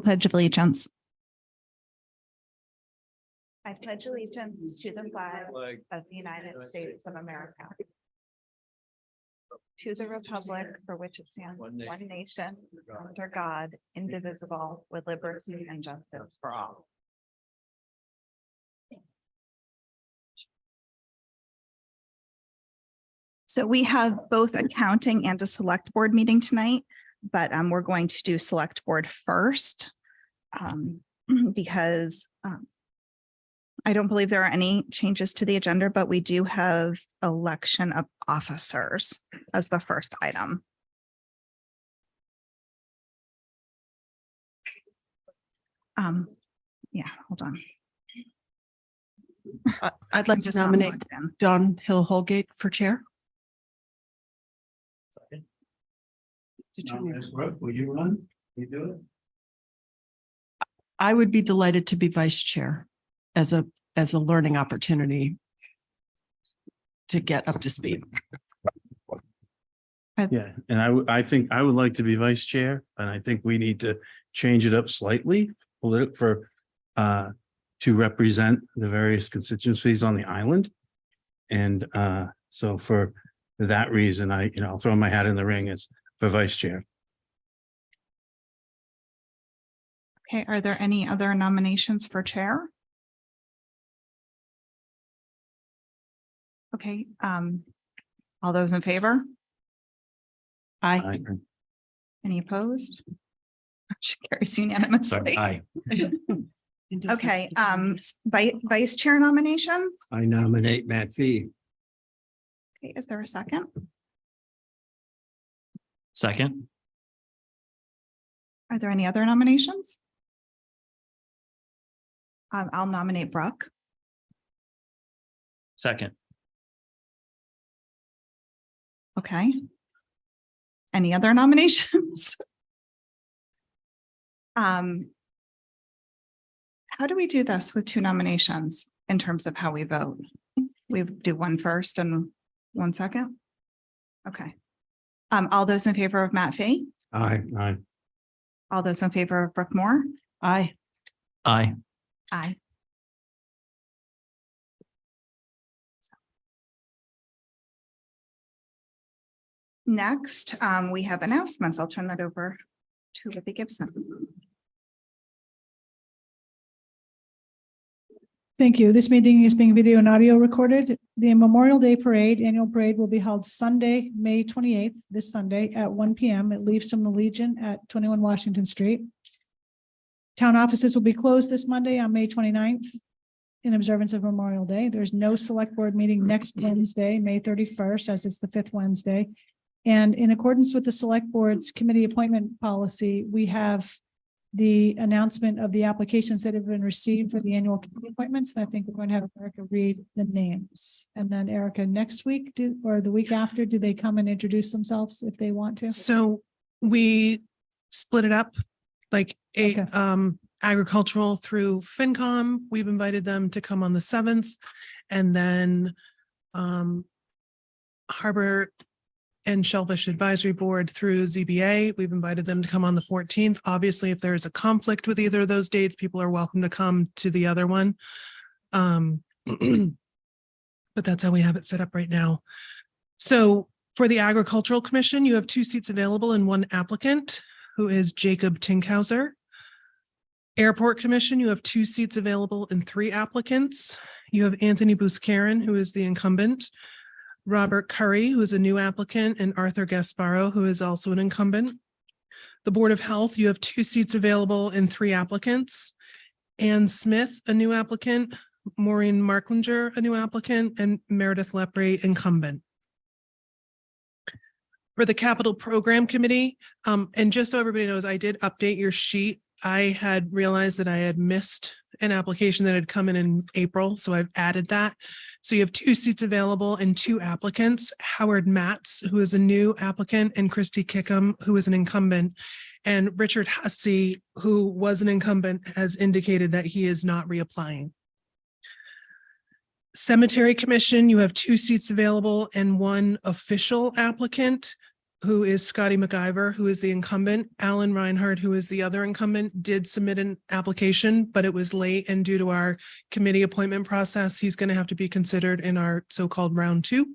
Pledge of Allegiance. I pledge allegiance to the flag of the United States of America, to the republic for which it stands, one nation, under God, indivisible, with liberty and justice for all. So we have both accounting and a select board meeting tonight, but we're going to do select board first because I don't believe there are any changes to the agenda, but we do have election of officers as the first item. Yeah, hold on. I'd like to Just not nominate logged in. John Hill Holgate for chair. Will you run? You do it? I would be delighted to be vice chair as a learning opportunity to get up to speed. Yeah, and I think I would like to be vice chair, and I think we need to change it up slightly to represent the various constituencies on the island. And so for that reason, I'll throw my hat in the ring as for vice chair. Okay, are there any other nominations for chair? Okay, all those in favor? Aye. Any opposed? Motion carries unanimously. Aye. Okay, vice chair nomination. I nominate Matt Fee. Okay, is there a second? Second. Are there any other nominations? I'll nominate Brooke. Second. Okay. Any other nominations? How do we do this with two nominations in terms of how we vote? We do one first and one second? Okay. All those in favor of Matt Fee? Aye. Aye. All those in favor of Brooke Moore? Aye. Aye. Aye. Next, we have announcements. I'll turn that over to Libby Gibson. Thank you. This meeting is being video and audio recorded. The Memorial Day Parade, annual parade, will be held Sunday, May 28th, this Sunday at 1 p.m. It leaves from the Legion at 21 Washington Street. Town offices will be closed this Monday on May 29th in observance of Memorial Day. There's no select board meeting next Wednesday, May 31st, as it's the fifth Wednesday. And in accordance with the select board's committee appointment policy, we have the announcement of the applications that have been received for the annual committee appointments. And I think we're going to have Erica read the names. And then Erica, next week or the week after, do they come and introduce themselves if they want to? So we split it up like agricultural through FinCom. We've invited them to come on the 7th, and then Harbor and Shellfish Advisory Board through ZBA. We've invited them to come on the 14th. Obviously, if there's a conflict with either of those dates, people are welcome to come to the other one. But that's how we have it set up right now. So for the Agricultural Commission, you have 2 seats available and 1 applicant, who is Jacob Tinkhauser. Airport Commission, you have 2 seats available and 3 applicants. You have Anthony Buscarin, who is the incumbent, Robert Curry, who is a new applicant, and Arthur Gasparo, who is also an incumbent. The Board of Health, you have 2 seats available and 3 applicants. Ann Smith, a new applicant, Maureen Marklinger, a new applicant, and Meredith Lepre, incumbent. For the Capital Program Committee, and just so everybody knows, I did update your sheet. I had realized that I had missed an application that had come in April, so I've added that. So you have 2 seats available and 2 applicants, Howard Matz, who is a new applicant, and Christy Kickham, who is an incumbent. And Richard Hussey, who was an incumbent, has indicated that he is not reapplying. Cemetery Commission, you have 2 seats available and 1 official applicant, who is Scotty MacIver, who is the incumbent. Alan Reinhardt, who is the other incumbent, did submit an application, but it was late, and due to our committee appointment process, he's going to have to be considered in our so-called round 2.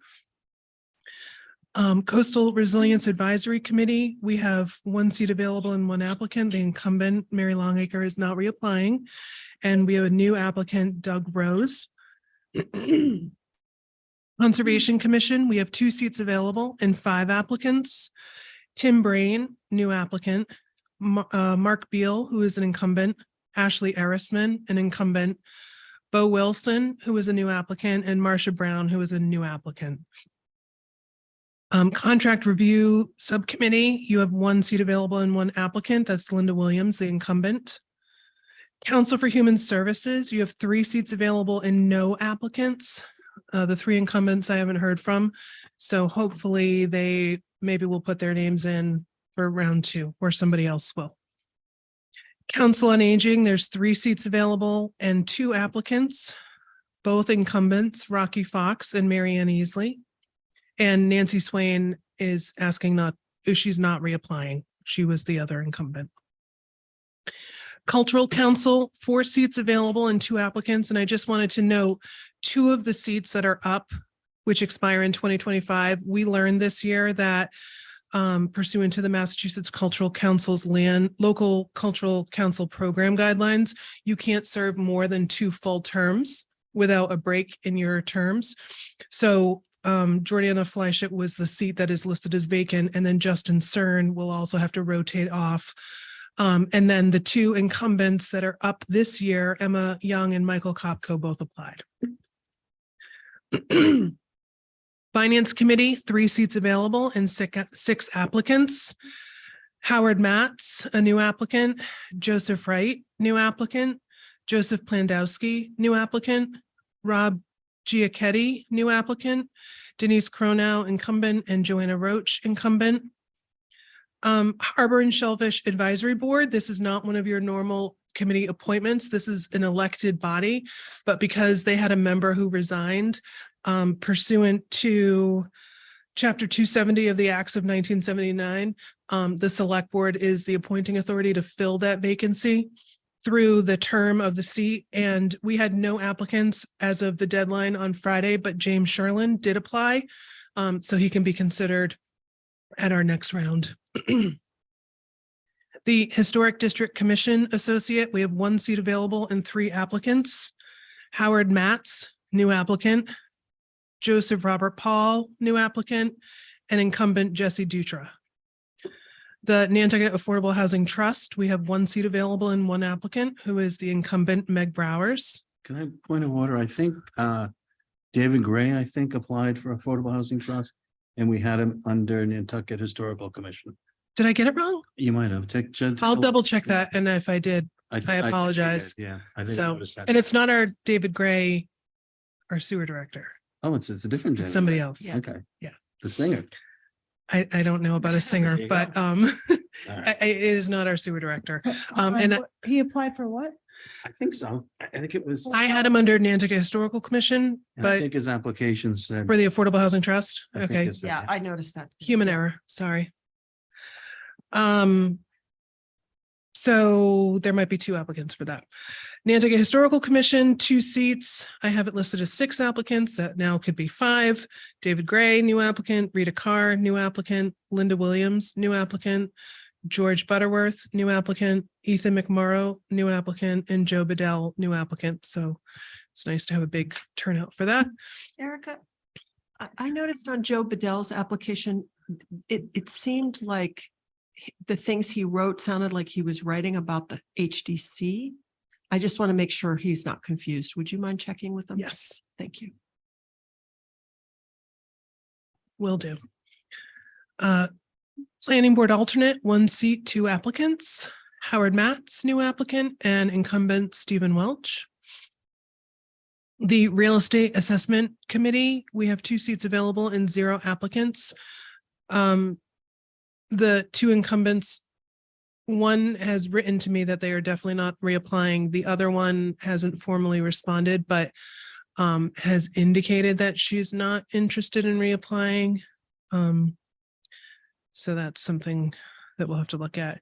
Coastal Resilience Advisory Committee, we have 1 seat available and 1 applicant. The incumbent, Mary Longacre, is not reapplying, and we have a new applicant, Doug Rose. Conservation Commission, we have 2 seats available and 5 applicants. Tim Brain, new applicant. Mark Beal, who is an incumbent. Ashley Erisman, an incumbent. Bo Wilson, who is a new applicant, and Marcia Brown, who is a new applicant. Contract Review Subcommittee, you have 1 seat available and 1 applicant. That's Linda Williams, the incumbent. Council for Human Services, you have 3 seats available and no applicants. The 3 incumbents I haven't heard from. So hopefully they maybe will put their names in for round 2, or somebody else will. Council on Aging, there's 3 seats available and 2 applicants, both incumbents, Rocky Fox and Marianne Easley. And Nancy Swain is asking she's not reapplying. She was the other incumbent. Cultural Council, 4 seats available and 2 applicants. And I just wanted to note 2 of the seats that are up, which expire in 2025. We learned this year that pursuant to the Massachusetts Cultural Council's local cultural council program guidelines, you can't serve more than 2 full terms without a break in your terms. So Jordanna Fleischert was the seat that is listed as vacant, and then Justin Cern will also have to rotate off. And then the 2 incumbents that are up this year, Emma Young and Michael Kopko, both applied. Finance Committee, 3 seats available and 6 applicants. Howard Matz, a new applicant. Joseph Wright, new applicant. Joseph Plandowski, new applicant. Rob Giacchetti, new applicant. Denise Cronow, incumbent, and Joanna Roach, incumbent. Harbor and Shellfish Advisory Board. This is not one of your normal committee appointments. This is an elected body, but because they had a member who resigned pursuant to Chapter 270 of the Acts of 1979, the Select Board is the appointing authority to fill that vacancy through the term of the seat. And we had no applicants as of the deadline on Friday, but James Sherlin did apply. So he can be considered at our next round. The Historic District Commission Associate, we have 1 seat available and 3 applicants. Howard Matz, new applicant. Joseph Robert Paul, new applicant, and incumbent Jesse Dutra. The Nantucket Affordable Housing Trust, we have 1 seat available and 1 applicant, who is the incumbent Meg Browers. Can I point of order? I think David Gray, applied for Affordable Housing Trust, and we had him under Nantucket Historical Commission. Did I get it wrong? You might have. I'll double check that. And if I did, I apologize. Yeah. I think I So, noticed that. and it's not our David Gray, our sewer director. Oh, it's a different. It's David somebody Gray. else. Okay. Yeah. The singer. I don't know about a singer, There you but go. All right. it is not our sewer director. He applied for what? I think so. I think it was. I had him under Nantucket Historical Commission, And I but think his application said. for the Affordable Housing Trust. I think Okay, it said Yeah, that. I noticed that. human error, sorry. So there might be 2 applicants for that. Nantucket Historical Commission, 2 seats. I have it listed as 6 applicants. That now could be 5. David Gray, new applicant. Rita Carr, new applicant. Linda Williams, new applicant. George Butterworth, new applicant. Ethan McMorrow, new applicant, and Joe Bedell, new applicant. So it's nice to have a big turnout for that. Erica, I noticed on Joe Bedell's application, it seemed like the things he wrote sounded like he was writing about the HDC. I just want to make sure he's not confused. Would you mind checking with him? Yes, Thank you. will do. Planning Board alternate, 1 seat, 2 applicants. Howard Matz, new applicant, and incumbent Stephen Welch. The Real Estate Assessment Committee, we have 2 seats available and 0 applicants. The 2 incumbents, one has written to me that they are definitely not reapplying. The other one hasn't formally responded, but has indicated that she's not interested in reapplying. So that's something that we'll have to look at.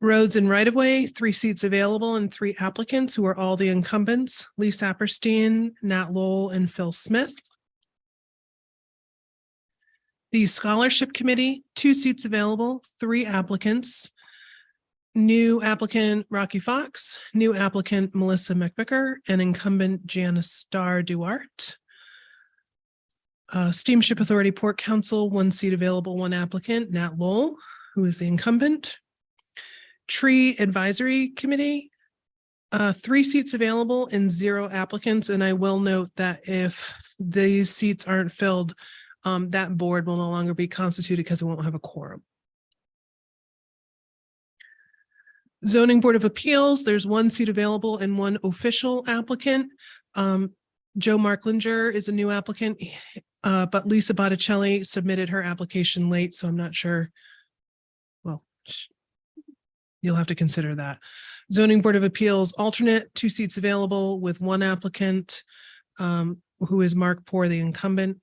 Roads and right-of-way, 3 seats available and 3 applicants who are all the incumbents, Lee Saperstein, Nat Lowell, and Phil Smith. The Scholarship Committee, 2 seats available, 3 applicants. New applicant Rocky Fox, new applicant Melissa McVicker, and incumbent Janice Starr Duarte. Steamship Authority Port Council, 1 seat available, 1 applicant, Nat Lowell, who is the incumbent. Tree Advisory Committee, 3 seats available and 0 applicants. And I will note that if these seats aren't filled, that board will no longer be constituted because it won't have a quorum. Zoning Board of Appeals, there's 1 seat available and 1 official applicant. Joe Marklinger is a new applicant, but Lisa Botticelli submitted her application late, so I'm not sure. Well, you'll have to consider that. Zoning Board of Appeals alternate, 2 seats available with 1 applicant, who is Mark Poor, the incumbent.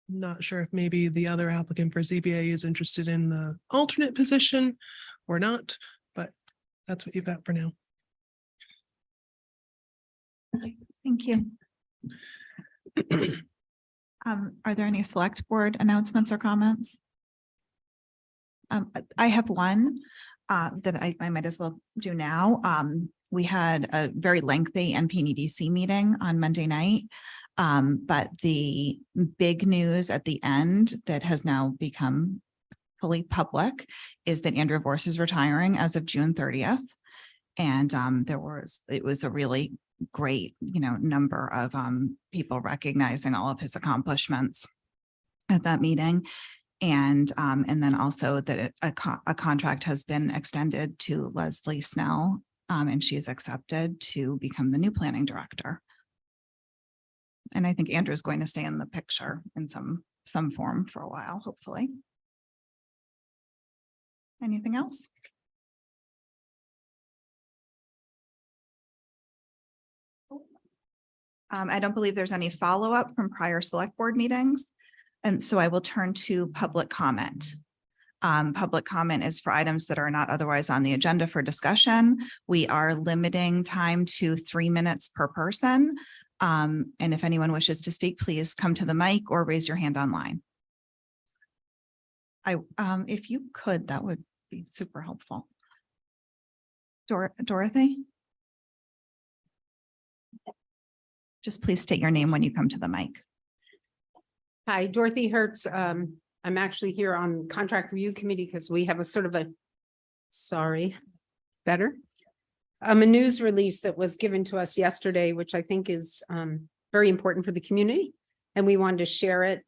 Not sure if maybe the other applicant for ZBA is interested in the alternate position or not, but that's what you've got for now. Thank you. Are there any select board announcements or comments? I have one that I might as well do now. We had a very lengthy NPNEDC meeting on Monday night. But the big news at the end that has now become fully public is that Andrew Vorse is retiring as of June 30th. And it was a really great, number of people recognizing all of his accomplishments at that meeting. And then also that a contract has been extended to Leslie Snell, and she is accepted to become the new planning director. And I think Andrew's going to stay in the picture in some form for a while, hopefully. Anything else? I don't believe there's any follow-up from prior select board meetings. And so I will turn to public comment. Public comment is for items that are not otherwise on the agenda for discussion. We are limiting time to 3 minutes per person. And if anyone wishes to speak, please come to the mic or raise your hand online. If you could, that would be super helpful. Dorothy? Just please state your name when you come to the mic. Hi, Dorothy Hertz. I'm actually here on contract review committee because we have a sort of a a news release that was given to us yesterday, which I think is very important for the community, and we wanted to share it.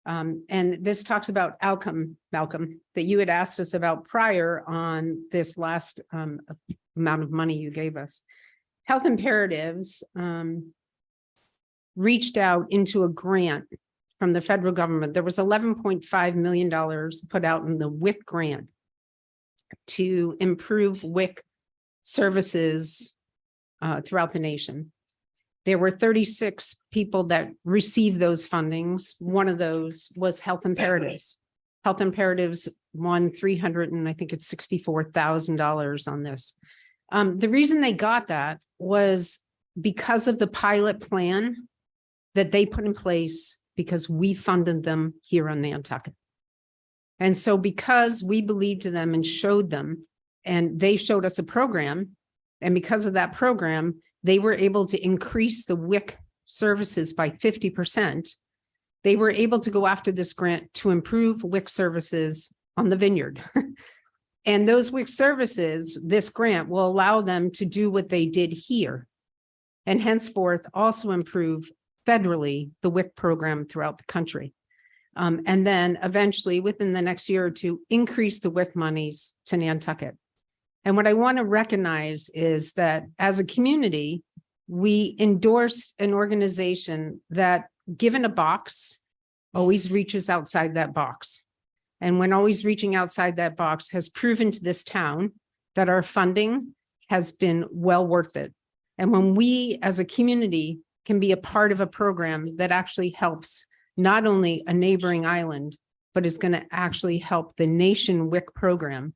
And this talks about outcome, Malcolm, that you had asked us about prior on this last amount of money you gave us. Health Imperatives reached out into a grant from the federal government. There was $11.5 million put out in the WIC grant to improve WIC services throughout the nation. There were 36 people that received those fundings. One of those was Health Imperatives. Health Imperatives won $64,000 on this. The reason they got that was because of the pilot plan that they put in place because we funded them here on Nantucket. And so because we believed in them and showed them, and they showed us a program, and because of that program, they were able to increase the WIC services by 50%. They were able to go after this grant to improve WIC services on the vineyard. And those WIC services, this grant will allow them to do what they did here, and henceforth also improve federally the WIC program throughout the country. And then eventually within the next year or two, increase the WIC monies to Nantucket. And what I want to recognize is that as a community, we endorsed an organization that, given a box, always reaches outside that box. And when always reaching outside that box has proven to this town that our funding has been well worth it. And when we as a community can be a part of a program that actually helps not only a neighboring island, but is going to actually help the nation WIC program.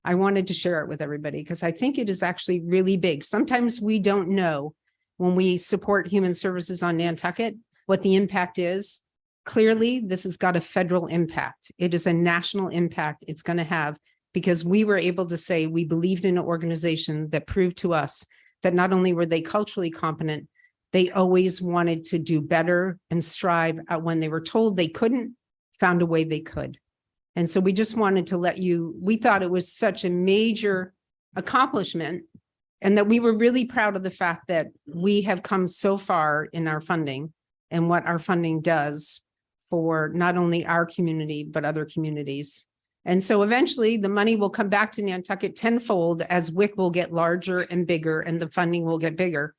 I wanted to share it with everybody because I think it is actually really big. Sometimes we don't know when we support human services on Nantucket what the impact is. Clearly, this has got a federal impact. It is a national impact it's going to have because we were able to say we believed in an organization that proved to us that not only were they culturally competent, they always wanted to do better and strive at when they were told they couldn't, found a way they could. And so we just wanted to let you, we thought it was such a major accomplishment and that we were really proud of the fact that we have come so far in our funding and what our funding does for not only our community, but other communities. And so eventually the money will come back to Nantucket tenfold as WIC will get larger and bigger and the funding will get bigger.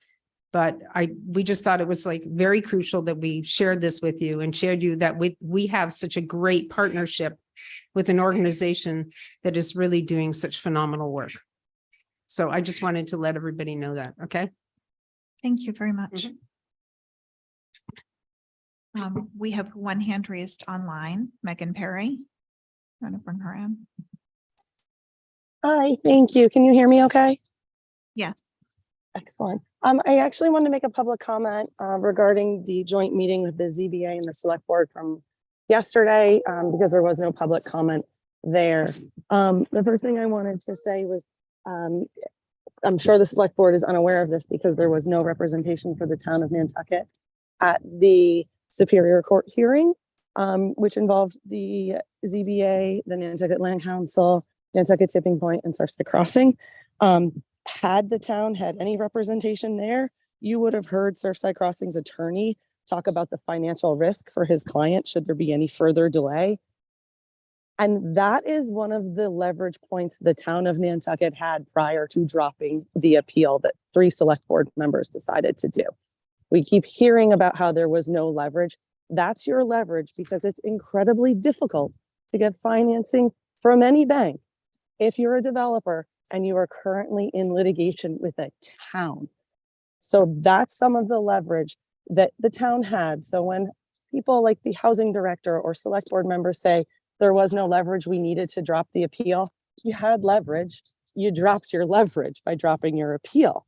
But we just thought it was like very crucial that we shared this with you and shared you that we have such a great partnership with an organization that is really doing such phenomenal work. So I just wanted to let everybody know that. Okay. Thank you very much. We have one hand raised online, Megan Perry. I'm going to bring her in. Hi, thank you. Can you hear me okay? Yes. Excellent. I actually wanted to make a public comment regarding the joint meeting with the ZBA and the select board from yesterday because there was no public comment there. The first thing I wanted to say was I'm sure the select board is unaware of this because there was no representation for the town of Nantucket at the Superior Court hearing, which involved the ZBA, the Nantucket Land Council, Nantucket Tipping Point, and Surfside Crossing. Had the town had any representation there, you would have heard Surfside Crossing's attorney talk about the financial risk for his client should there be any further delay. And that is one of the leverage points the town of Nantucket had prior to dropping the appeal that 3 select board members decided to do. We keep hearing about how there was no leverage. That's your leverage because it's incredibly difficult to get financing from any bank if you're a developer and you are currently in litigation with a town. So that's some of the leverage that the town had. So when people like the housing director or select board members say there was no leverage, we needed to drop the appeal, you had leverage, you dropped your leverage by dropping your appeal.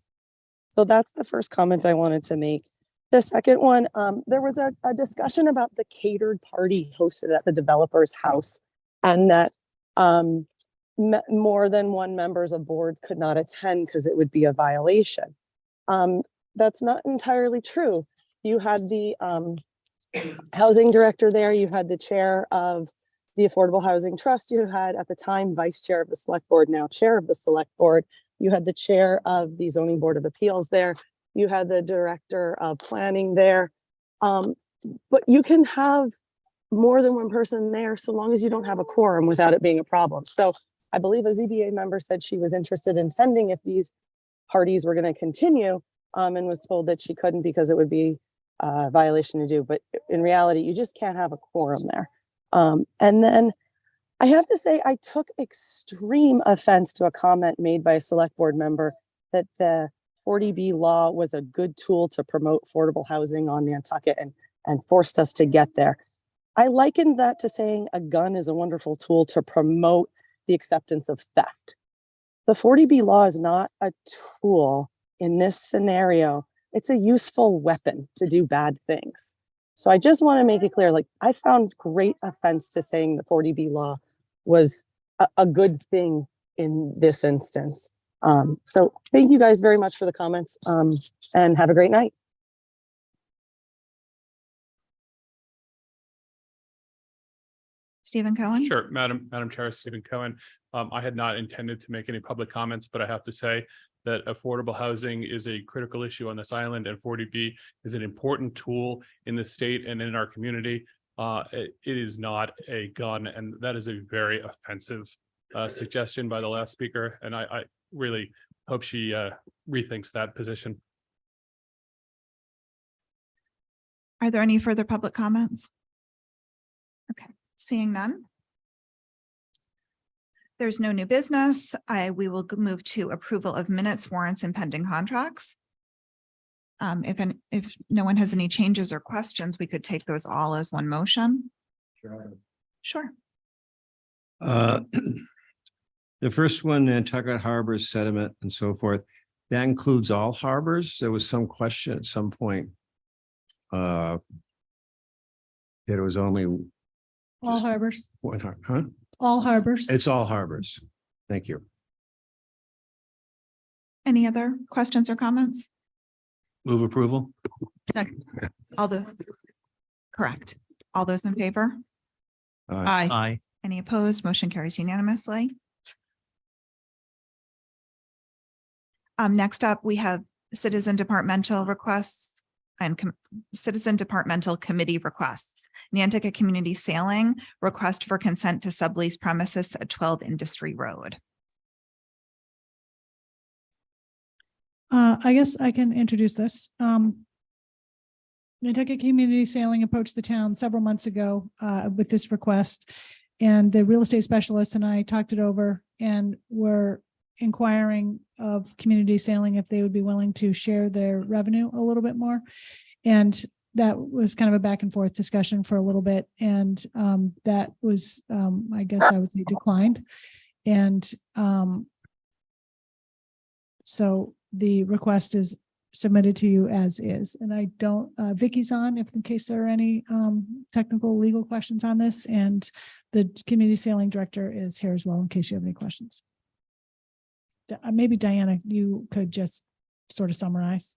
So that's the first comment I wanted to make. The second one, there was a discussion about the catered party hosted at the developer's house and that more than one members of boards could not attend because it would be a violation. That's not entirely true. You had the housing director there, you had the chair of the Affordable Housing Trust, you had at the time vice chair of the select board, now chair of the select board, you had the chair of the zoning board of appeals there, you had the director of planning there. But you can have more than one person there so long as you don't have a quorum without it being a problem. So I believe a ZBA member said she was interested in attending if these parties were going to continue and was told that she couldn't because it would be a violation to do. But in reality, you just can't have a quorum there. And then I have to say, I took extreme offense to a comment made by a select board member that the 40B law was a good tool to promote affordable housing on Nantucket and forced us to get there. I likened that to saying a gun is a wonderful tool to promote the acceptance of theft. The 40B law is not a tool in this scenario. It's a useful weapon to do bad things. So I just want to make it clear, like I found great offense to saying the 40B law was a good thing in this instance. So thank you guys very much for the comments and have a great night. Stephen Cohen. Sure, Madam Chair, Stephen Cohen. I had not intended to make any public comments, but I have to say that affordable housing is a critical issue on this island, and 40B is an important tool in the state and in our community. It is not a gun, and that is a very offensive suggestion by the last speaker, and I really hope she rethinks that position. Are there any further public comments? Okay, seeing none. There's no new business. We will move to approval of minutes, warrants, and pending contracts. If no one has any changes or questions, we could take those all as one motion. Sure. Sure. The first one, Nantucket harbors, sediment and so forth, that includes all harbors. There was some question at some point. That it was only All Just- harbors, one, huh? all harbors. It's all harbors. Thank you. Any other questions or comments? Move approval. Second. Correct. All those in favor? Aye. Aye. Any opposed? Motion carries unanimously. Next up, we have citizen departmental requests and citizen departmental committee requests. Nantucket Community Sailing, request for consent to sublease premises at 12 Industry Road. I guess I can introduce this. Nantucket Community Sailing approached the town several months ago with this request. And the real estate specialist and I talked it over and were inquiring of Community Sailing if they would be willing to share their revenue a little bit more. And that was kind of a back and forth discussion for a little bit. And that was, I guess I would say, declined. And so the request is submitted to you as is. And I don't, Vicky's on if in case there are any technical legal questions on this. And the community sailing director is here as well in case you have any questions. Maybe Diana, you could just sort of summarize.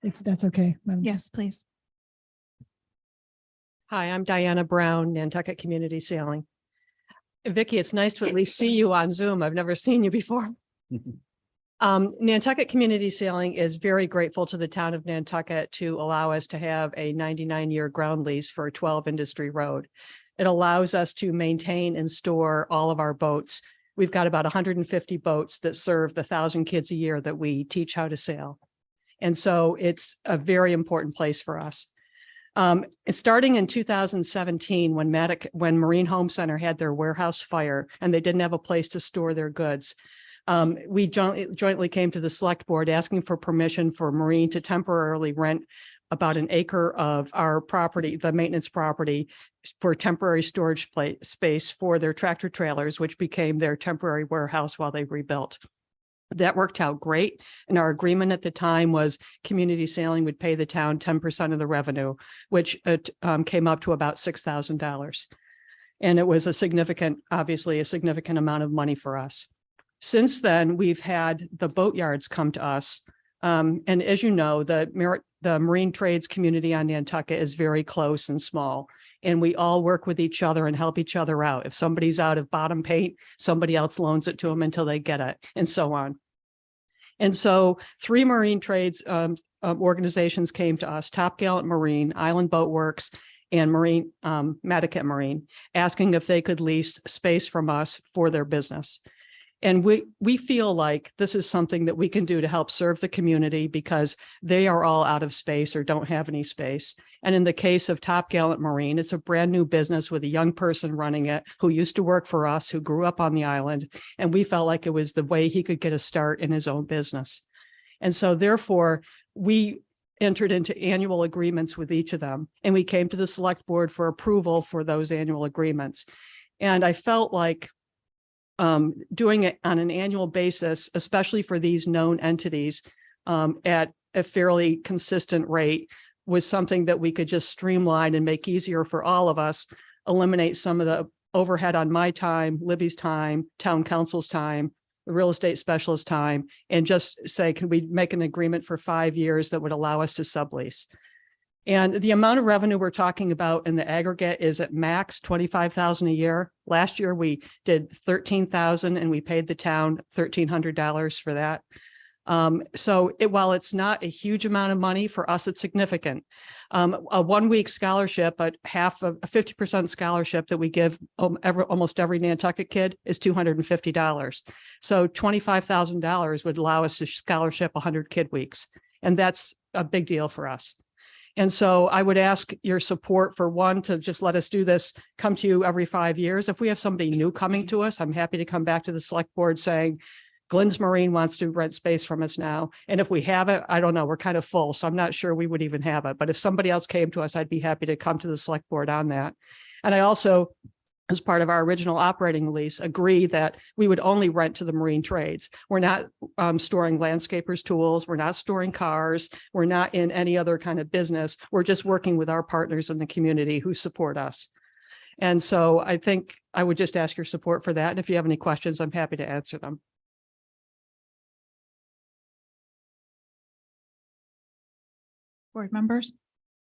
If that's okay, Madam. Yes, please. Hi, I'm Diana Brown, Nantucket Community Sailing. Vicky, it's nice to at least see you on Zoom. I've never seen you before. Nantucket Community Sailing is very grateful to the town of Nantucket to allow us to have a 99-year ground lease for 12 Industry Road. It allows us to maintain and store all of our boats. We've got about 150 boats that serve the 1,000 kids a year that we teach how to sail. And so it's a very important place for us. Starting in 2017, when Marine Home Center had their warehouse fire and they didn't have a place to store their goods, we jointly came to the select board asking for permission for Marine to temporarily rent about an acre of our property, the maintenance property, for temporary storage space for their tractor trailers, which became their temporary warehouse while they rebuilt. That worked out great. And our agreement at the time was Community Sailing would pay the town 10% of the revenue, which came up to about $6,000. And it was obviously a significant amount of money for us. Since then, we've had the boatyards come to us. And as you know, the marine trades community on Nantucket is very close and small. And we all work with each other and help each other out. If somebody's out of bottom paint, somebody else loans it to them until they get it, and so on. And so 3 marine trades organizations came to us: Top Gallant Marine, Island Boat Works, and Nantucket Marine, asking if they could lease space from us for their business. And we feel like this is something that we can do to help serve the community because they are all out of space or don't have any space. And in the case of Top Gallant Marine, it's a brand new business with a young person running it who used to work for us, who grew up on the island. And we felt like it was the way he could get a start in his own business. And so therefore, we entered into annual agreements with each of them. And we came to the select board for approval for those annual agreements. And I felt like doing it on an annual basis, especially for these known entities at a fairly consistent rate, was something that we could just streamline and make easier for all of us, eliminate some of the overhead on my time, Libby's time, town council's time, the real estate specialist time, and just say, can we make an agreement for 5 years that would allow us to sublease? And the amount of revenue we're talking about in the aggregate is at max $25,000 a year. Last year, we did $13,000 and we paid the town $1,300 for that. So while it's not a huge amount of money, for us, it's significant. A 1-week scholarship, but half of a 50% scholarship that we give almost every Nantucket kid is $250. So $25,000 would allow us to scholarship 100 kid weeks. And that's a big deal for us. And so I would ask your support for one, to just let us do this, come to you every 5 years. If we have somebody new coming to us, I'm happy to come back to the select board saying, Glenn's Marine wants to rent space from us now. And if we have it, I don't know, we're kind of full, so I'm not sure we would even have it. But if somebody else came to us, I'd be happy to come to the select board on that. And I also, as part of our original operating lease, agree that we would only rent to the marine trades. We're not storing landscapers' tools. We're not storing cars. We're not in any other kind of business. We're just working with our partners in the community who support us. And so I think I would just ask your support for that. And if you have any questions, I'm happy to answer them. Board members?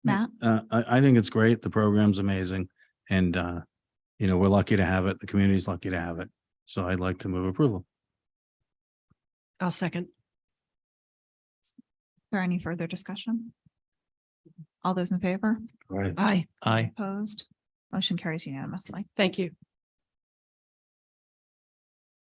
Matt? I think it's great. The program's amazing. And, we're lucky to have it. The community's lucky to have it. So I'd like to move approval. I'll second. Is there any further discussion? All those in favor? Right. Aye. Aye. Opposed? Motion carries unanimously. Thank you.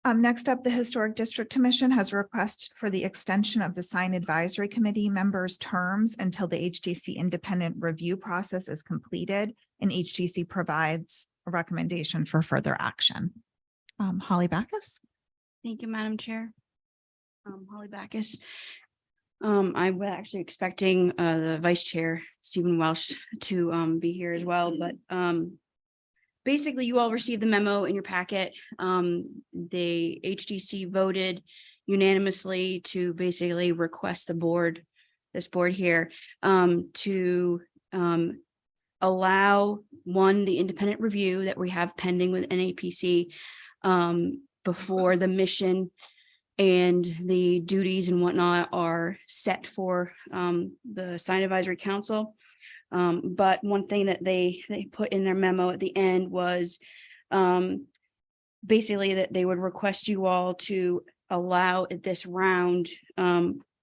Next up, the Historic District Commission has a request for the extension of the Sign Advisory Committee members' terms until the HDC independent review process is completed and HDC provides a recommendation for further action. Holly Backus. Thank you, Madam Chair. Holly Backus. I was actually expecting the Vice Chair, Stephen Welsh, to be here as well, but basically you all received the memo in your packet. The HDC voted unanimously to basically request this board here, to allow the independent review that we have pending with NAPC before the mission and the duties and whatnot are set for the Sign Advisory Council. But one thing that they put in their memo at the end was basically that they would request you all to allow at this round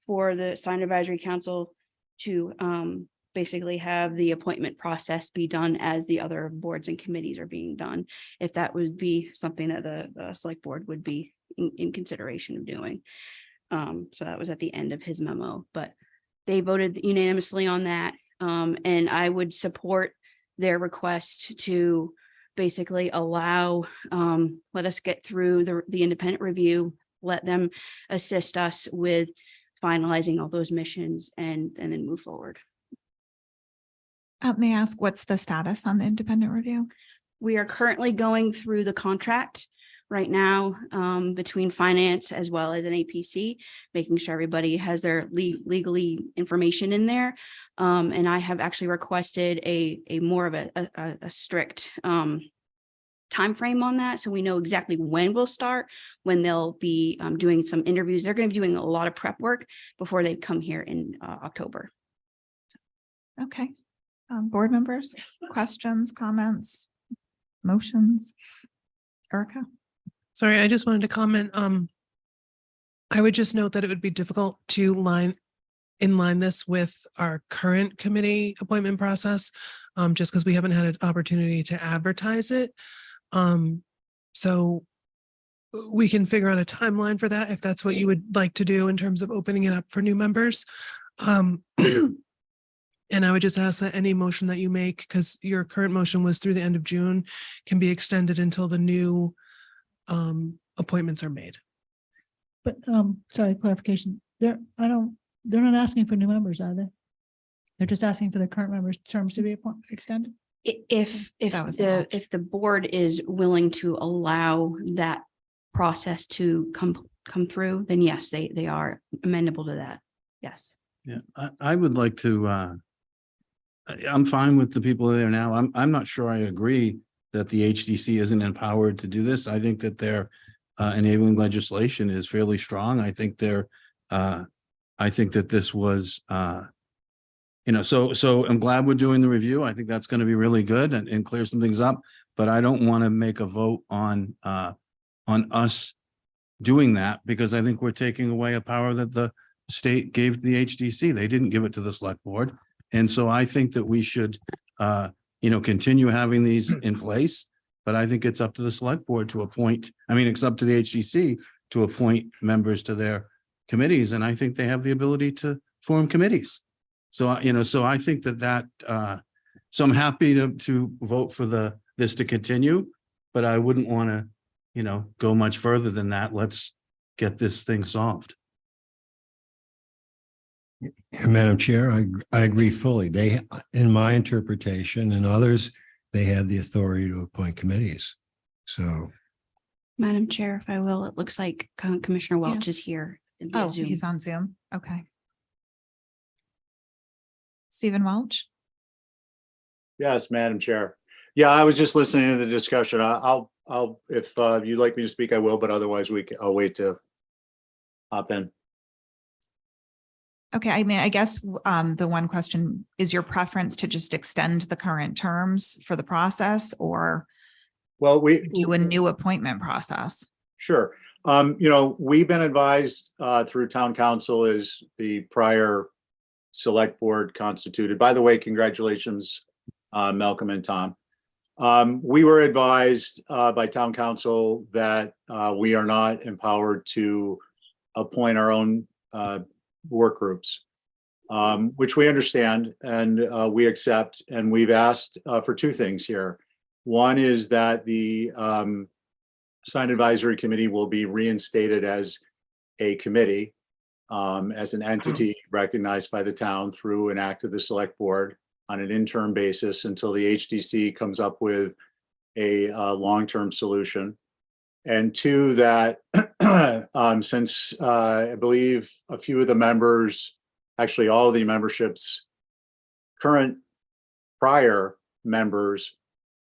for the Sign Advisory Council to basically have the appointment process be done as the other boards and committees are being done, if that would be something that the select board would be in consideration of doing. So that was at the end of his memo, but they voted unanimously on that. And I would support their request to basically allow, let us get through the independent review, let them assist us with finalizing all those missions and then move forward. May I ask, what's the status on the independent review? We are currently going through the contract right now between finance as well as an APC, making sure everybody has their legally information in there. And I have actually requested a more of a strict timeframe on that. So we know exactly when we'll start, when they'll be doing some interviews. They're going to be doing a lot of prep work before they come here in October. Okay. Board members, questions, comments, motions? Erica? Sorry, I just wanted to comment. I would just note that it would be difficult to inline this with our current committee appointment process, just because we haven't had an opportunity to advertise it. So we can figure out a timeline for that if that's what you would like to do in terms of opening it up for new members. And I would just ask that any motion that you make, because your current motion was through the end of June, can be extended until the new appointments are made. But, sorry, clarification. They're not asking for new members, are they? They're just asking for the current members' terms to be extended? If the board is willing to allow that process to come through, then yes, they are amendable to that. Yes. Yeah, I would like to, I'm fine with the people there now. I'm not sure I agree that the HDC isn't empowered to do this. I think that their enabling legislation is fairly strong. I think I think that this was, so I'm glad we're doing the review. I think that's going to be really good and clear some things up, but I don't want to make a vote on us doing that, because I think we're taking away a power that the state gave to the HDC. They didn't give it to the select board. And so I think that we should, continue having these in place, but I think it's up to the select board to appoint, it's up to the HDC to appoint members to their committees. And I think they have the ability to form committees. So, so I think that, so I'm happy to vote for this to continue, but I wouldn't want to, go much further than that. Let's get this thing solved. Madam Chair, I agree fully. In my interpretation and others they have the authority to appoint committees. So Madam Chair, if I will, it looks like Commissioner Welch is Yes. here. via Oh, Zoom. he's on Zoom. Okay. Stephen Welch? Yes, Madam Chair. Yeah, I was just listening to the discussion. I'll, if you'd like me to speak, I will, but otherwise I'll wait to hop in. Okay, I mean, I guess the one question is your preference to just extend the current terms for the process or Well, we do a new appointment process? Sure. We've been advised through town council is the prior select board constituted. By the way, congratulations, Malcolm and Tom. We were advised by town council that we are not empowered to appoint our own work groups, which we understand and we accept. And we've asked for two things here. One is that the Sign Advisory Committee will be reinstated as a committee, as an entity recognized by the town through an act of the select board on an interim basis until the HDC comes up with a long-term solution. And two, that since I believe a few of the members, actually all of the memberships, current prior members'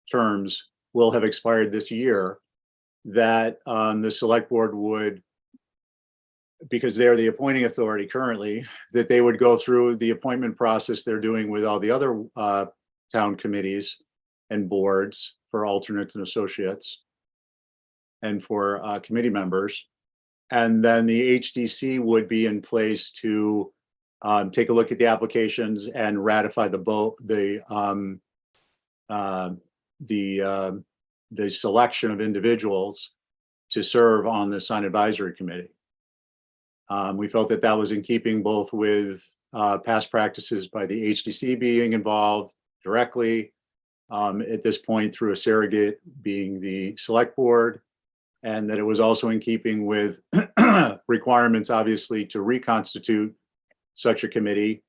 terms will have expired this year, that the select board would, because they're the appointing authority currently, that they would go through the appointment process they're doing with all the other town committees and boards for alternates and associates and for committee members. And then the HDC would be in place to take a look at the applications and ratify the selection of individuals to serve on the Sign Advisory Committee. We felt that that was in keeping both with past practices by the HDC being involved directly at this point through a surrogate being the select board, and that it was also in keeping with requirements, obviously, to reconstitute such a committee.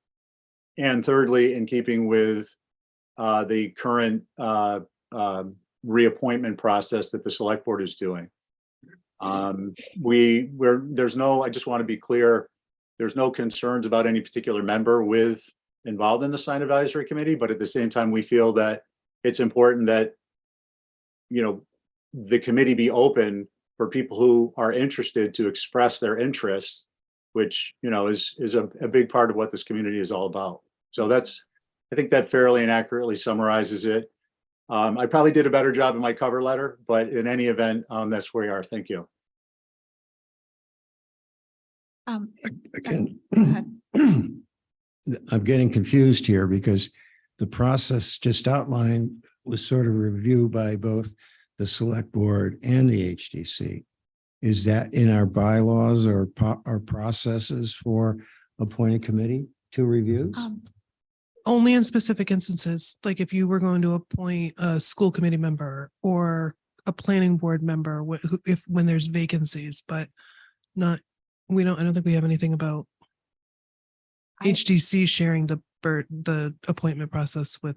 And thirdly, in keeping with the current reappointment process that the select board is doing. There's no, I just want to be clear, there's no concerns about any particular member involved in the Sign Advisory Committee, but at the same time, we feel that it's important that, the committee be open for people who are interested to express their interests, which, is a big part of what this community is all about. So I think that fairly and accurately summarizes it. I probably did a better job in my cover letter, but in any event, that's where we are. Thank you. again, Go ahead. I'm getting confused here because the process just outlined was sort of reviewed by both the select board and the HDC. Is that in our bylaws or our processes for appointing committee to reviews? Only in specific instances, like if you were going to appoint a school committee member or a planning board member, when there's vacancies, but I don't think we have anything about HDC sharing the appointment process with.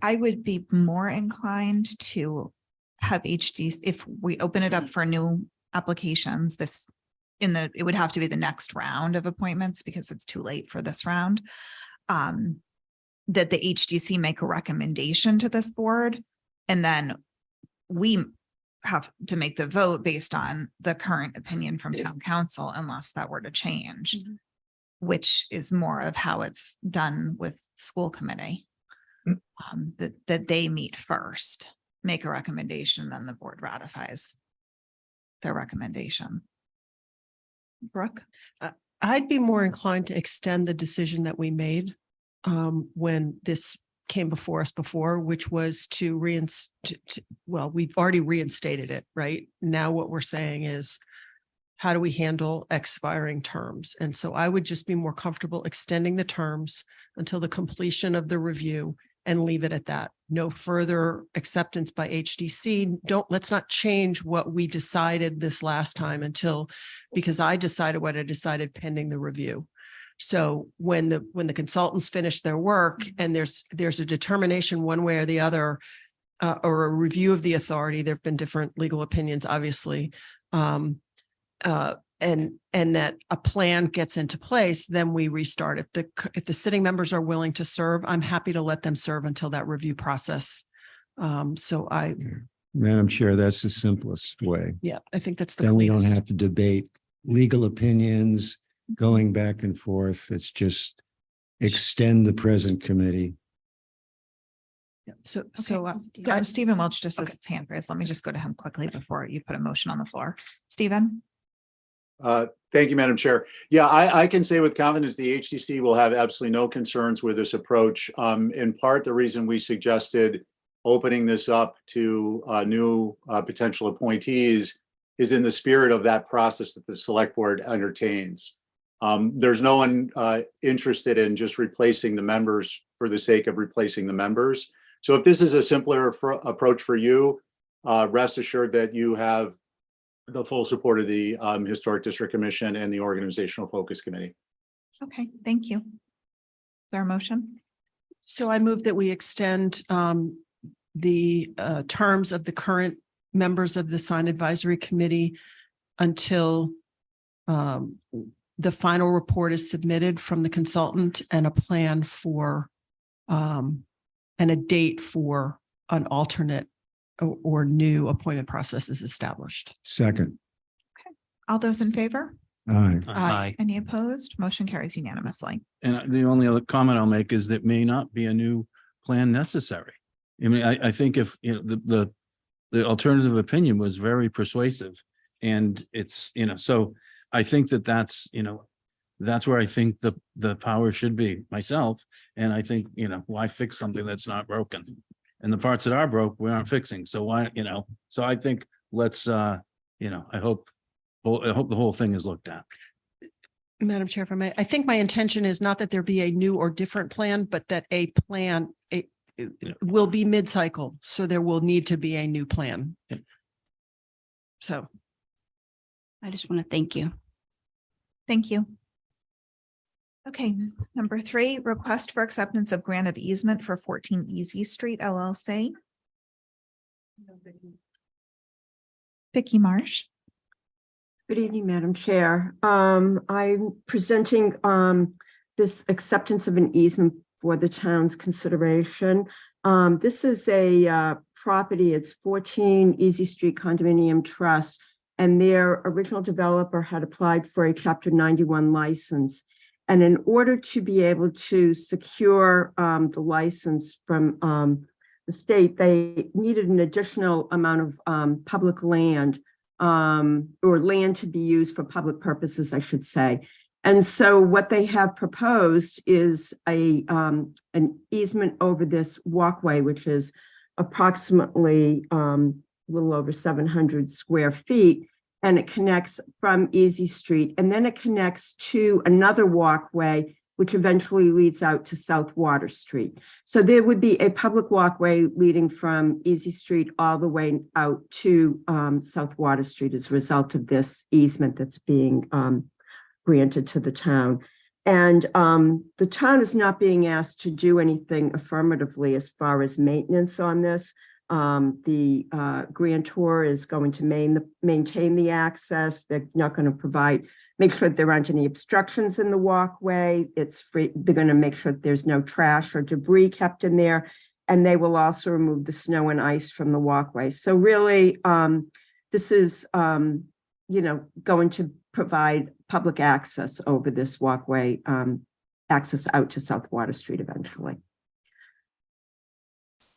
I would be more inclined to have HDC, if we open it up for new applications, it would have to be the next round of appointments because it's too late for this round. That the HDC make a recommendation to this board, and then we have to make the vote based on the current opinion from town council, unless that were to change, which is more of how it's done with school committee. That they meet first, make a recommendation, then the board ratifies their recommendation. Brooke? I'd be more inclined to extend the decision that we made when this came before us before, which was to we've already reinstated it, right? Now what we're saying is, how do we handle expiring terms? And so I would just be more comfortable extending the terms until the completion of the review and leave it at that. No further acceptance by HDC. Let's not change what we decided this last time because I decided what I decided pending the review. So when the consultants finish their work and there's a determination one way or the other or a review of the authority. There've been different legal opinions, obviously. And that a plan gets into place, then we restart. If the sitting members are willing to serve, I'm happy to let them serve until that review process. Madam Chair, that's the simplest way. Yeah, I think that's the Then we don't cleanest. have to debate legal opinions going back and forth. It's just extend the present committee. Yeah, So, Stephen Welch just has his hand raised. Let me just go to him quickly before you put a motion on the floor. Stephen? Thank you, Madam Chair. Yeah, I can say with confidence, the HDC will have absolutely no concerns with this approach. In part, the reason we suggested opening this up to new potential appointees is in the spirit of that process that the select board entertains. There's no one interested in just replacing the members for the sake of replacing the members. So if this is a simpler approach for you, rest assured that you have the full support of the Historic District Commission and the Organizational Focus Committee. Okay, thank you. Is there a motion? So I move that we extend the terms of the current members of the Sign Advisory Committee until the final report is submitted from the consultant and a plan for and a date for an alternate or new appointment process is established. Second. All those in favor? Aye. Aye. Any opposed? Motion carries unanimously. And the only other comment I'll make is that may not be a new plan necessary. I mean, I think if, you know, the alternative opinion was very persuasive, and it's, you know, so I think that's, you know, that's where I think the power should be myself. And I think, you know, why fix something that's not broken? And the parts that are broke, we aren't fixing. So why, you know, so I think let's, you know, I hope the whole thing is looked at. Madam Chair, if I may, I think my intention is not that there be a new or different plan, but that a plan will be mid-cycle. So there will need to be a new plan. So. I just want to thank you. Thank you. Okay, number 3, request for acceptance of grant of easement for 14 Easy Street LLC. Vicky Marsh. Good evening, Madam Chair. I'm presenting this acceptance of an easement for the town's consideration. This is a property, it's 14 Easy Street Condominium Trust, and their original developer had applied for a Chapter 91 license. And in order to be able to secure the license from the state, they needed an additional amount of public land, or land to be used for public purposes, I should say. And so what they have proposed is an easement over this walkway, which is approximately a little over 700 square feet. And it connects from Easy Street, and then it connects to another walkway, which eventually leads out to South Water Street. So there would be a public walkway leading from Easy Street all the way out to South Water Street as a result of this easement that's being granted to the town. And the town is not being asked to do anything affirmatively as far as maintenance on this. The grantor is going to maintain the access. They're not going to make sure there aren't any obstructions in the walkway. It's free. They're going to make sure that there's no trash or debris kept in there. And they will also remove the snow and ice from the walkway. So really, this is, you know, going to provide public access over this walkway, access out to South Water Street eventually.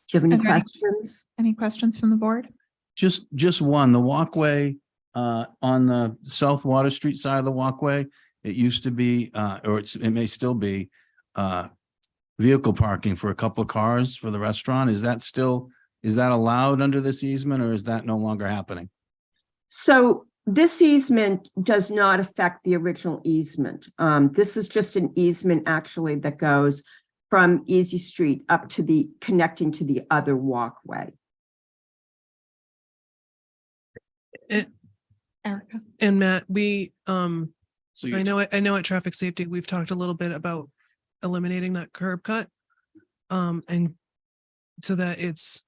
Do you have any questions? Any questions from the board? Just one, the walkway on the South Water Street side of the walkway, it used to be, or it may still be, vehicle parking for a couple of cars for the restaurant. Is that allowed under this easement, or is that no longer happening? So this easement does not affect the original easement. This is just an easement actually that goes from Easy Street up to connecting to the other walkway. Erica. And Matt, we, So I know at traffic safety, we've talked a little bit about eliminating that curb cut. And so that it's,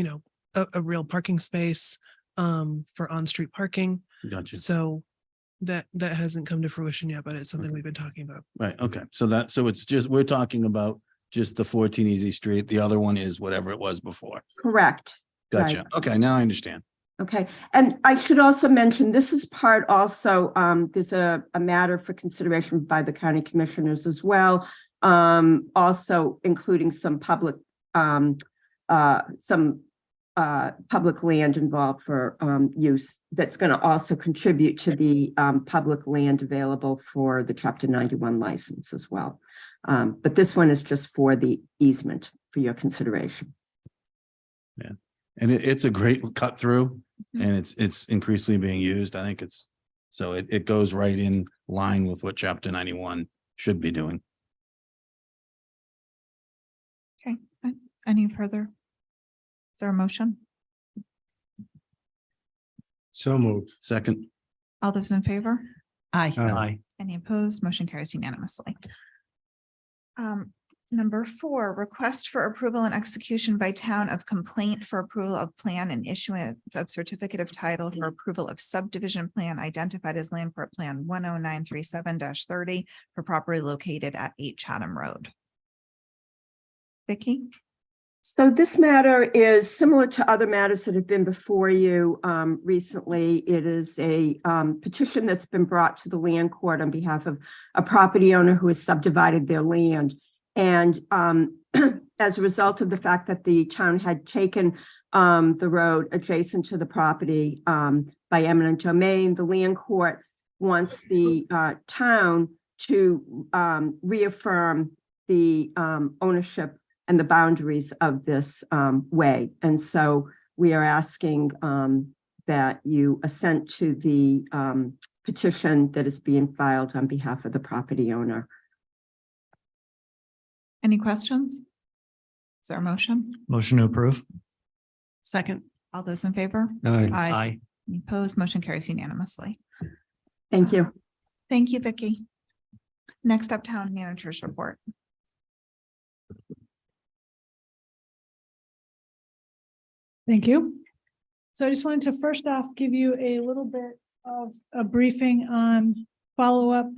a real parking space for on-street parking. Gotcha. So that hasn't come to fruition yet, but it's something we've been talking about. Right, okay, so it's just, we're talking about just the 14 Easy Street, the other one is whatever it was before. Correct. Gotcha, Right. okay, now I understand. Okay, and I should also mention, this is part also, there's a matter for consideration by the county commissioners as well. Also including some public land involved for use that's going to also contribute to the public land available for the Chapter 91 license as well. But this one is just for the easement for your consideration. Yeah, and it's a great cut through, and it's increasingly being used. I think so it goes right in line with what Chapter 91 should be doing. Okay, any further? Is there a motion? So moved. Second. All those in favor? Aye. Aye. Any opposed? Motion carries unanimously. Number 4, request for approval and execution by town of complaint for approval of plan and issuance of certificate of title for approval of subdivision plan identified as land court plan 10937-30 for property located at 8 Chatham Road. Vicky? So this matter is similar to other matters that have been before you recently. It is a petition that's been brought to the land court on behalf of a property owner who has subdivided their land. And as a result of the fact that the town had taken the road adjacent to the property by eminent domain, the land court wants the town to reaffirm the ownership and the boundaries of this way. And so we are asking that you assent to the petition that is being filed on behalf of the property owner. Any questions? Is there a motion? Motion to approve. Second. All those in favor? Aye. Aye. Any opposed? Motion carries unanimously. Thank you. Thank you, Vicky. Next up, town managers report. Thank you. So I just wanted to first off give you a little bit of a briefing on follow-up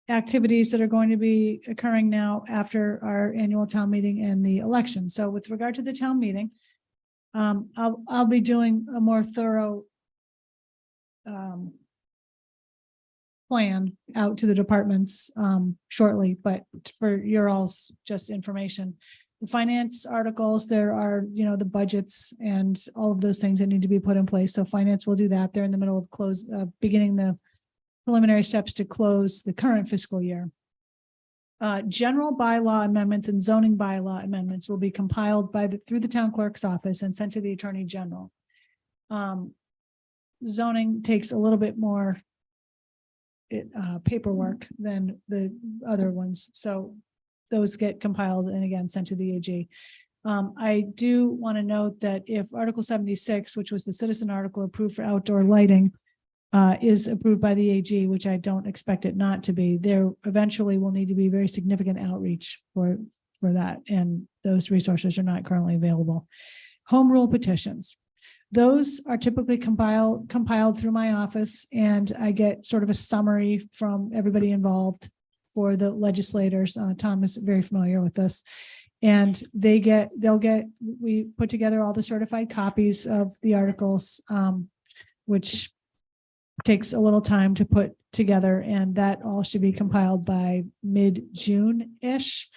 activities that are going to be occurring now after our annual town meeting and the election. So with regard to the town meeting, I'll be doing a more thorough plan out to the departments shortly, but for your all's just information, the finance articles, there are, the budgets and all of those things that need to be put in place. So finance will do that. They're in the middle of beginning the preliminary steps to close the current fiscal year. General bylaw amendments and zoning bylaw amendments will be compiled through the town clerk's office and sent to the attorney general. Zoning takes a little bit more paperwork than the other ones. So those get compiled and again sent to the AG. I do want to note that if Article 76, which was the citizen article approved for outdoor lighting, is approved by the AG, which I don't expect it not to be, there eventually will need to be very significant outreach for that. And those resources are not currently available. Home rule petitions. Those are typically compiled through my office, and I get sort of a summary from everybody involved for the legislators. Tom is very familiar with this. And we put together all the certified copies of the articles, which takes a little time to put together, and that all should be compiled by mid-June-ish.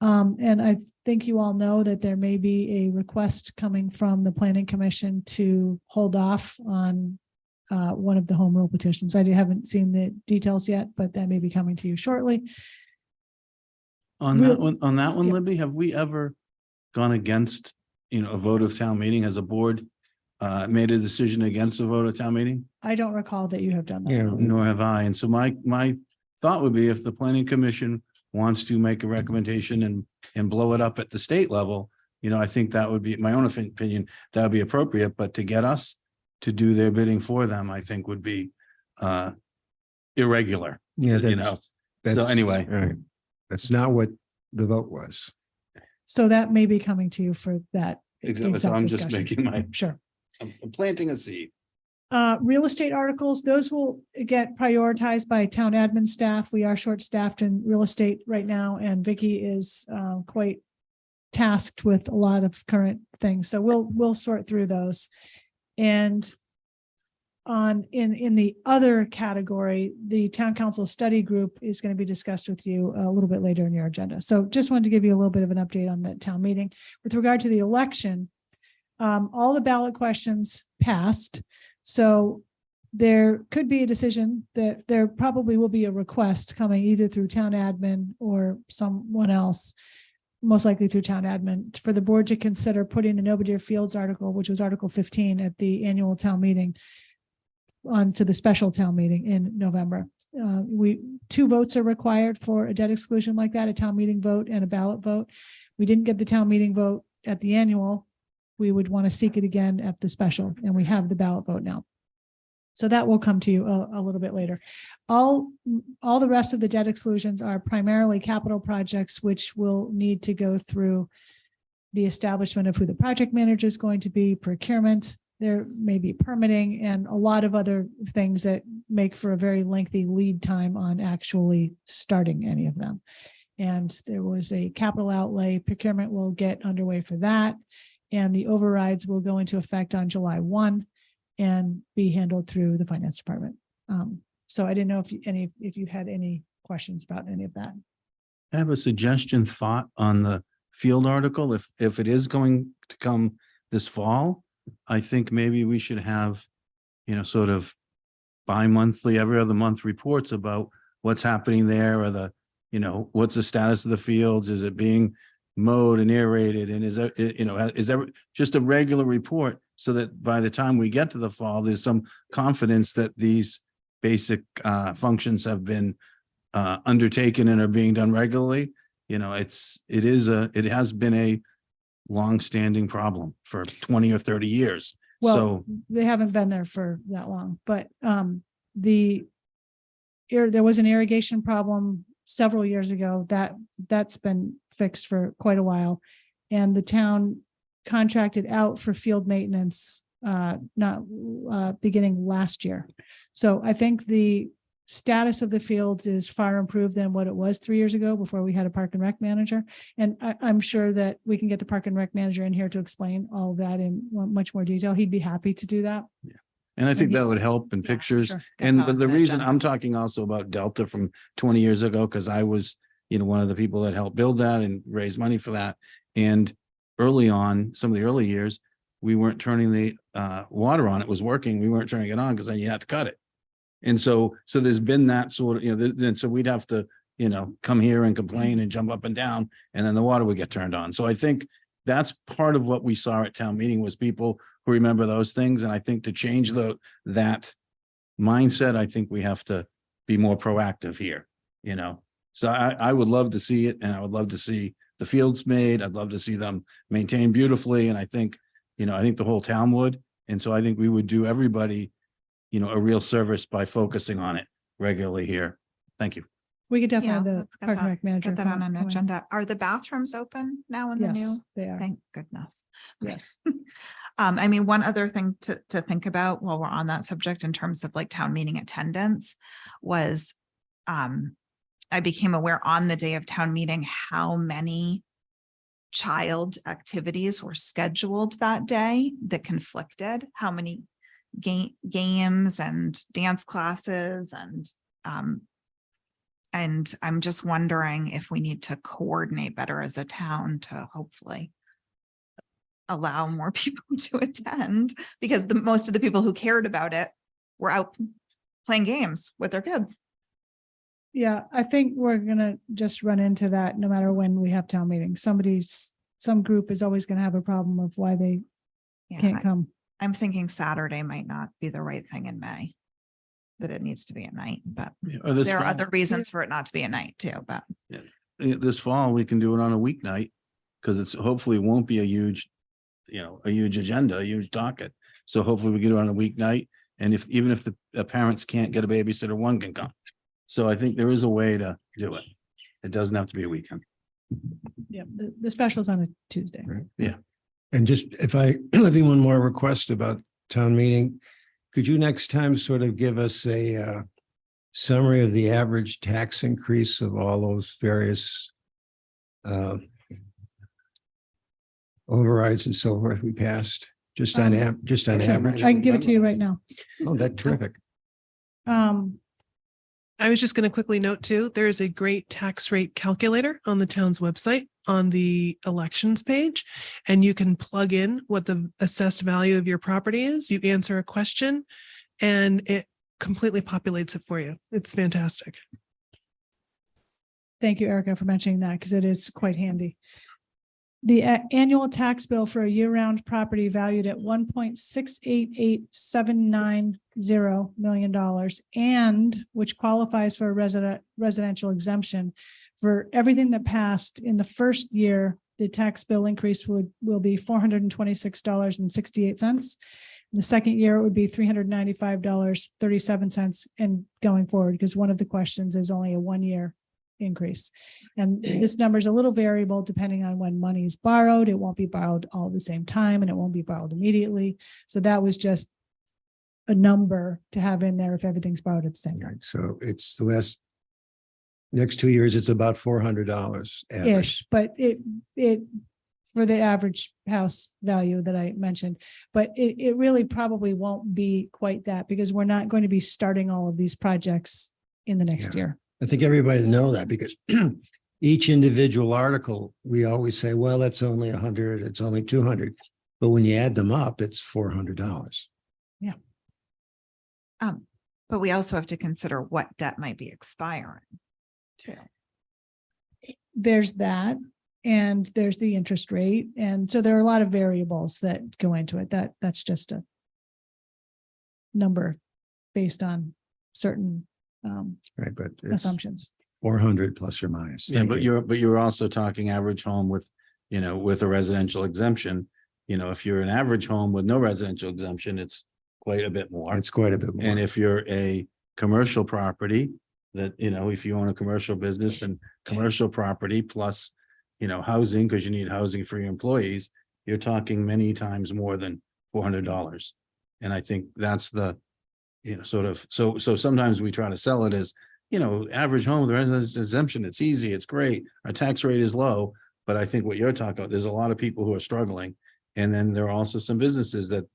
And I think you all know that there may be a request coming from the Planning Commission to hold off on one of the home rule petitions. I haven't seen the details yet, but that may be coming to you shortly. On that one, Libby, have we ever gone against, a vote of town meeting as a board, made a decision against a vote of town meeting? I don't recall that you have done that. Yeah. Nor have I. And so my thought would be, if the planning commission wants to make a recommendation and blow it up at the state level, I think that would be, my own opinion, that would be appropriate. But to get us to do their bidding for them, I think would be irregular. Yeah, So anyway. All right. That's not what the vote was. So that may be coming to you for that Exactly. So exact I'm just discussion. making my, Sure. I'm planting a seed. Real estate articles, those will get prioritized by town admin staff. We are short-staffed in real estate right now, and Vicky is quite tasked with a lot of current things. So we'll sort through those. And in the other category, the town council study group is going to be discussed with you a little bit later in your agenda. So just wanted to give you a little bit of an update on that town meeting. With regard to the election, all the ballot questions passed. So there could be a decision that there probably will be a request coming either through town admin or someone else, most likely through town admin, for the board to consider putting the Nobodere Fields article, which was Article 15 at the annual town meeting, onto the special town meeting in November. 2 votes are required for a debt exclusion like that, a town meeting vote and a ballot vote. We didn't get the town meeting vote at the annual. We would want to seek it again at the special, and we have the ballot vote now. So that will come to you a little bit later. All the rest of the debt exclusions are primarily capital projects, which will need to go through the establishment of who the project manager is going to be, procurement. There may be permitting and a lot of other things that make for a very lengthy lead time on actually starting any of them. And there was a capital outlay. Procurement will get underway for that. And the overrides will go into effect on July 1 and be handled through the finance department. So I didn't know if you had any questions about any of that. I have a suggestion thought on the field article. If it is going to come this fall, I think maybe we should have, sort of bi-monthly, every other month reports about what's happening there, or what's the status of the fields? Is it being mowed and aerated? And is there just a regular report so that by the time we get to the fall, there's some confidence that these basic functions have been undertaken and are being done regularly. It has been a long-standing problem for 20 or 30 years. Well, So they haven't been there for that long, but there was an irrigation problem several years ago that's been fixed for quite a while. And the town contracted out for field maintenance, beginning last year. So I think the status of the fields is far improved than what it was 3 years ago before we had a park and rec manager. And I'm sure that we can get the park and rec manager in here to explain all of that in much more detail. He'd be happy to do that. and I think that he's- would help in pictures. sure. And that but on the the reason agenda. I'm talking also about Delta from 20 years ago, because I was, one of the people that helped build that and raise money for that. And early on, some of the early years, we weren't turning the water on. It was working. We weren't turning it on because then you had to cut it. And so there's been that sort of, then so we'd have to, come here and complain and jump up and down, and then the water would get turned on. So I think that's part of what we saw at town meeting was people who remember those things. And I think to change that mindset, I think we have to be more proactive here, So I would love to see it, and I would love to see the fields made. I'd love to see them maintained beautifully. And I think, I think the whole town would. And so I think we would do everybody, a real service by focusing on it regularly here. Thank you. We could Yeah, definitely have let's the park and rec manager. get that on an come in. agenda. Are the bathrooms open now in the new? Yes, they are. Thank goodness. Yes. I mean, one other thing to think about while we're on that subject in terms of like town meeting attendance was, I became aware on the day of town meeting how many child activities were scheduled that day that conflicted, how many games and dance classes and I'm just wondering if we need to coordinate better as a town to hopefully allow more people to attend, because most of the people who cared about it were out playing games with their kids. Yeah, I think we're gonna just run into that no matter when we have town meetings. Some group is always gonna have a problem of why they Yeah, can't come. I'm thinking Saturday might not be the right thing in May, that it needs to be at night, but Or this there are fall- other reasons for it not to be at night too, but This fall, we can do it on a weeknight, because it's hopefully won't be a huge, a huge agenda, a huge docket. So hopefully we get it on a weeknight. And even if the parents can't get a babysitter, one can come. So I think there is a way to do it. It doesn't have to be a weekend. Yeah, the special's on a Tuesday. Yeah. And just if I let me one more request about town meeting, could you next time sort of give us a summary of the average tax increase of all those various overrides and so forth we passed, just on average? I can give it to you right now. Oh, that's terrific. I was just going to quickly note too, there is a great tax rate calculator on the town's website on the elections page, and you can plug in what the assessed value of your property is. You answer a question and it completely populates it for you. It's fantastic. Thank you, Erica, for mentioning that because it is quite handy. The annual tax bill for a year-round property valued at $1.688790 million and which qualifies for a residential exemption. For everything that passed in the first year, the tax bill increase will be $426.68. In the second year, it would be $395.37, and going forward, because one of the questions is only a 1 year increase. And this number is a little variable depending on when money is borrowed. It won't be borrowed all at the same time, and it won't be borrowed immediately. So that was just a number to have in there if everything's borrowed at the same time. Right, so it's the next 2 years, it's about $400 Ish, but it for the average house value that I mentioned, but it really probably won't be quite that because we're not going to be starting all of these projects in the next year. I think everybody know that because each individual article, we always say, well, that's only 100, it's only 200. But when you add them up, it's $400. Yeah. But we also have to consider what debt might be expiring too. There's that, and there's the interest rate. And so there are a lot of variables that go into it. That's just a number based on certain Right, but it's assumptions. 400 plus or minus. Yeah, Thank but you. you're also talking average home with, with a residential exemption. If you're an average home with no residential exemption, it's quite a bit more. It's quite a bit more. And if you're a commercial property that, if you own a commercial business and commercial property plus, housing, because you need housing for your employees, you're talking many times more than $400. And I think that's the, so sometimes we try to sell it as, average home with residence exemption, it's easy, it's great, our tax rate is low. But I think what you're talking about, there's a lot of people who are struggling. And then there are also some businesses that,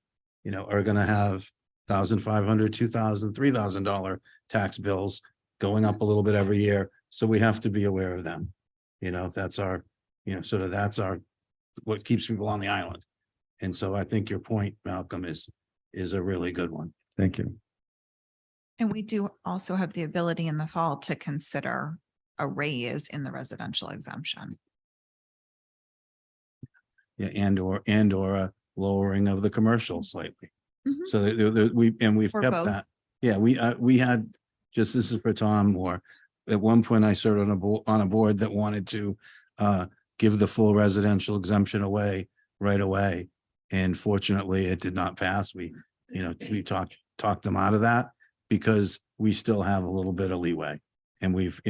are going to have $1,500, $2,000, $3,000 tax bills going up a little bit every year. So we have to be aware of them. That's our, that's what keeps people on the island. And so I think your point, Malcolm, is a really good one. Thank you. And we do also have the ability in the fall to consider a raise in the residential exemption. Yeah, and or a lowering of the commercial slightly. Mhm. So we've For kept both. that. Yeah, we had, just this is for Tom Moore. At one point I served on a board that wanted to give the full residential exemption away right away. And fortunately, it did not pass. We talked them out of that because we still have a little bit of leeway. And we've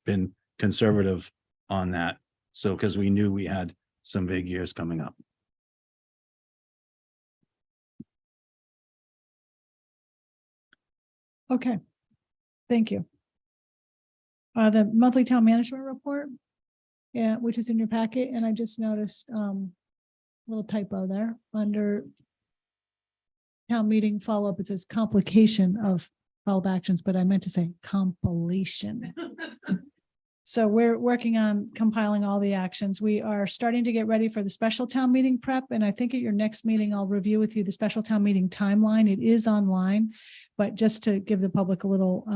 been conservative on that. So, because we knew we had some big years coming up. Okay, thank you. The monthly town management report, yeah, which is in your packet, and I just noticed little typo there under town meeting follow-up. It says complication of follow-up actions, but I meant to say compilation. So we're working on compiling all the actions. We are starting to get ready for the special town meeting prep. And I think at your next meeting, I'll review with you the special town meeting timeline. It is online, but just to give the public a little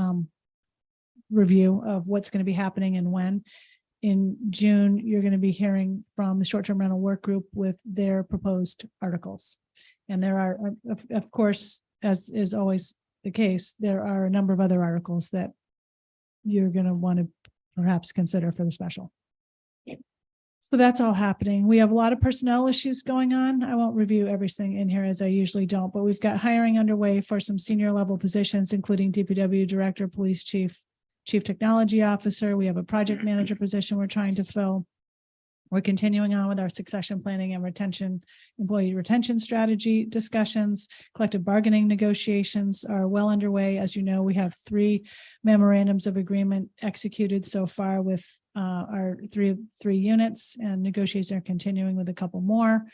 review of what's going to be happening and when. In June, you're going to be hearing from the short-term rental work group with their proposed articles. And there are, of course, as is always the case, there are a number of other articles that you're going to want to perhaps consider for the special. So that's all happening. We have a lot of personnel issues going on. I won't review everything in here as I usually don't, but we've got hiring underway for some senior level positions, including DPW director, police chief, chief technology officer. We have a project manager position we're trying to fill. We're continuing on with our succession planning and employee retention strategy discussions. Collective bargaining negotiations are well underway. As you know, we have 3 memorandums of agreement executed so far with our three units, and negotiations are continuing with a couple more.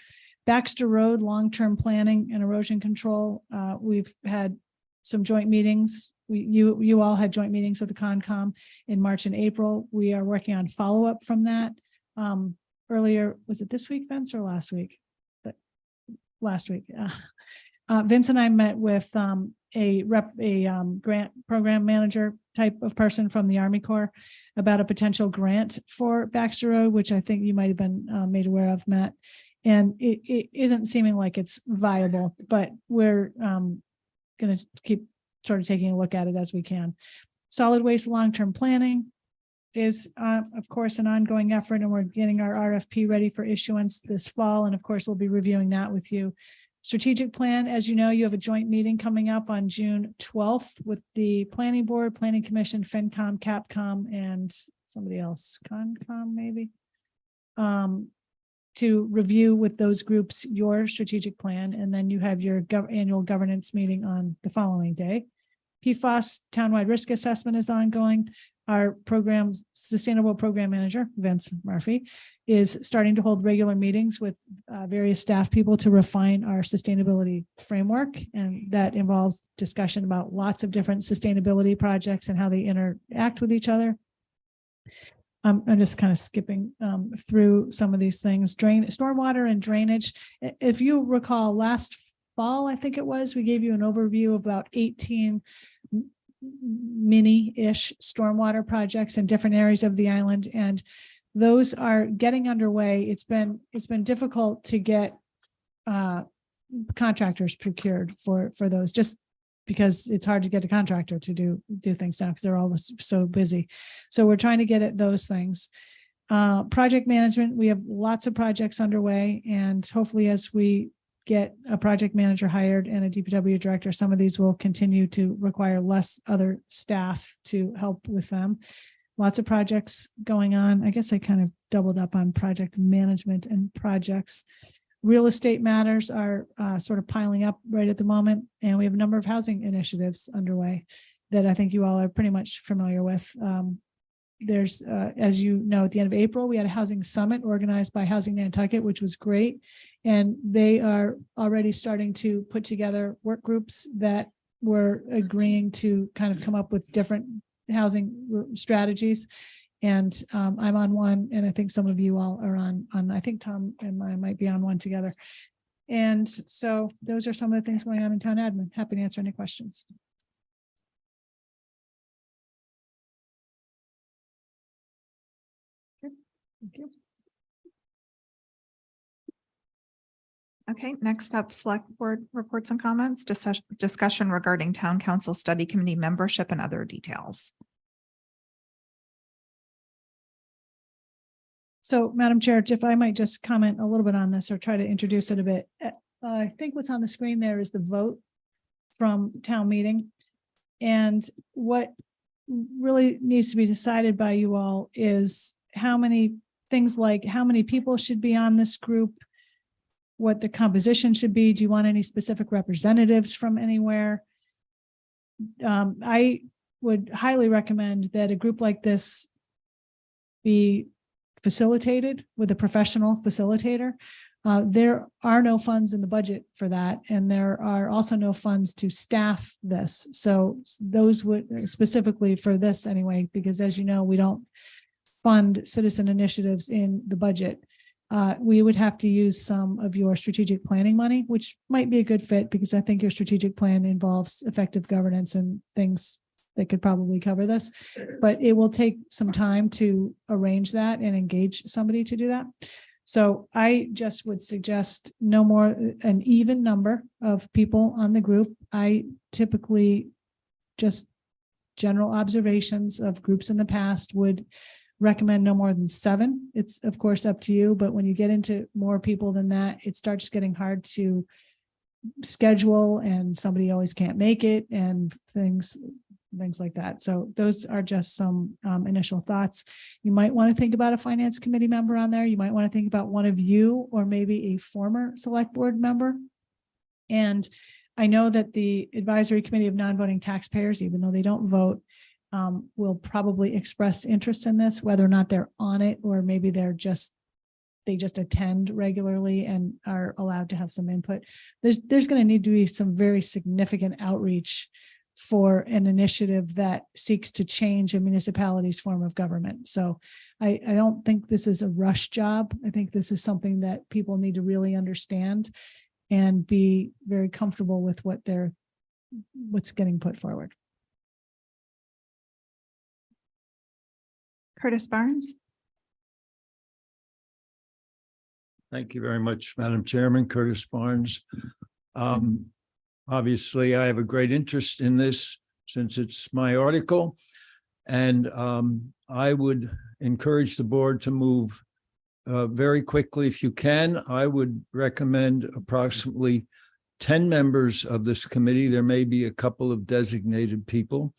Baxter Road, long-term planning and erosion control. We've had some joint meetings. You all had joint meetings with the Concom in March and April. We are working on follow-up from that. Earlier, was it this week, Vince, or last week? But last week. Vince and I met with a grant program manager type of person from the Army Corps about a potential grant for Baxter Road, which I think you might have been made aware of, Matt. And it isn't seeming like it's viable, but we're going to keep sort of taking a look at it as we can. Solid waste long-term planning is, of course, an ongoing effort, and we're getting our RFP ready for issuance this fall. And of course, we'll be reviewing that with you. Strategic plan, as you know, you have a joint meeting coming up on June 12th with the Planning Board, Planning Commission, FinCom, Capcom, and somebody else, Concom maybe, to review with those groups your strategic plan. And then you have your annual governance meeting on the following day. PFAS townwide risk assessment is ongoing. Our program's sustainable program manager, Vince Murphy, is starting to hold regular meetings with various staff people to refine our sustainability framework. And that involves discussion about lots of different sustainability projects and how they interact with each other. I'm just kind of skipping through some of these things. Stormwater and drainage. If you recall, last fall, I think it was, we gave you an overview of about 18 mini-ish stormwater projects in different areas of the island, and those are getting underway. It's been difficult to get contractors procured for those, just because it's hard to get a contractor to do things now because they're always so busy. So we're trying to get at those things. Project management, we have lots of projects underway, and hopefully as we get a project manager hired and a DPW director, some of these will continue to require less other staff to help with them. Lots of projects going on. I guess I kind of doubled up on project management and projects. Real estate matters are sort of piling up right at the moment, and we have a number of housing initiatives underway that I think you all are pretty much familiar with. There's, as you know, at the end of April, we had a housing summit organized by Housing Nantucket, which was great. And they are already starting to put together work groups that were agreeing to kind of come up with different housing strategies. And I'm on one, and I think some of you all are on I think Tom and I might be on one together. And so those are some of the things going on in town admin. Happy to answer any questions. Thank you. Okay, next up, select board reports and comments, discussion regarding town council study committee membership and other details. So, Madam Chair, if I might just comment a little bit on this or try to introduce it a bit. I think what's on the screen there is the vote from town meeting. And what really needs to be decided by you all is how many things like how many people should be on this group, what the composition should be. Do you want any specific representatives from anywhere? I would highly recommend that a group like this be facilitated with a professional facilitator. There are no funds in the budget for that, and there are also no funds to staff this. So those would specifically for this anyway, because as you know, we don't fund citizen initiatives in the budget. We would have to use some of your strategic planning money, which might be a good fit because I think your strategic plan involves effective governance and things that could probably cover this, but it will take some time to arrange that and engage somebody to do that. So I just would suggest no more an even number of people on the group. I typically just general observations of groups in the past would recommend no more than 7. It's of course up to you, but when you get into more people than that, it starts getting hard to schedule and somebody always can't make it and things things like that. So those are just some initial thoughts. You might want to think about a finance committee member on there. You might want to think about one of you or maybe a former select board member. And I know that the advisory committee of non-voting taxpayers, even though they don't vote, will probably express interest in this, whether or not they're on it, or maybe they just attend regularly and are allowed to have some input. There's going to need to be some very significant outreach for an initiative that seeks to change a municipality's form of government. So I don't think this is a rush job. I think this is something that people need to really understand and be very comfortable with what's getting put forward. Curtis Barnes. Thank you very much, Madam Chairman. Curtis Barnes. Obviously, I have a great interest in this since it's my article. And I would encourage the board to move very quickly if you can. I would recommend approximately 10 members of this committee. There may be a couple of designated people.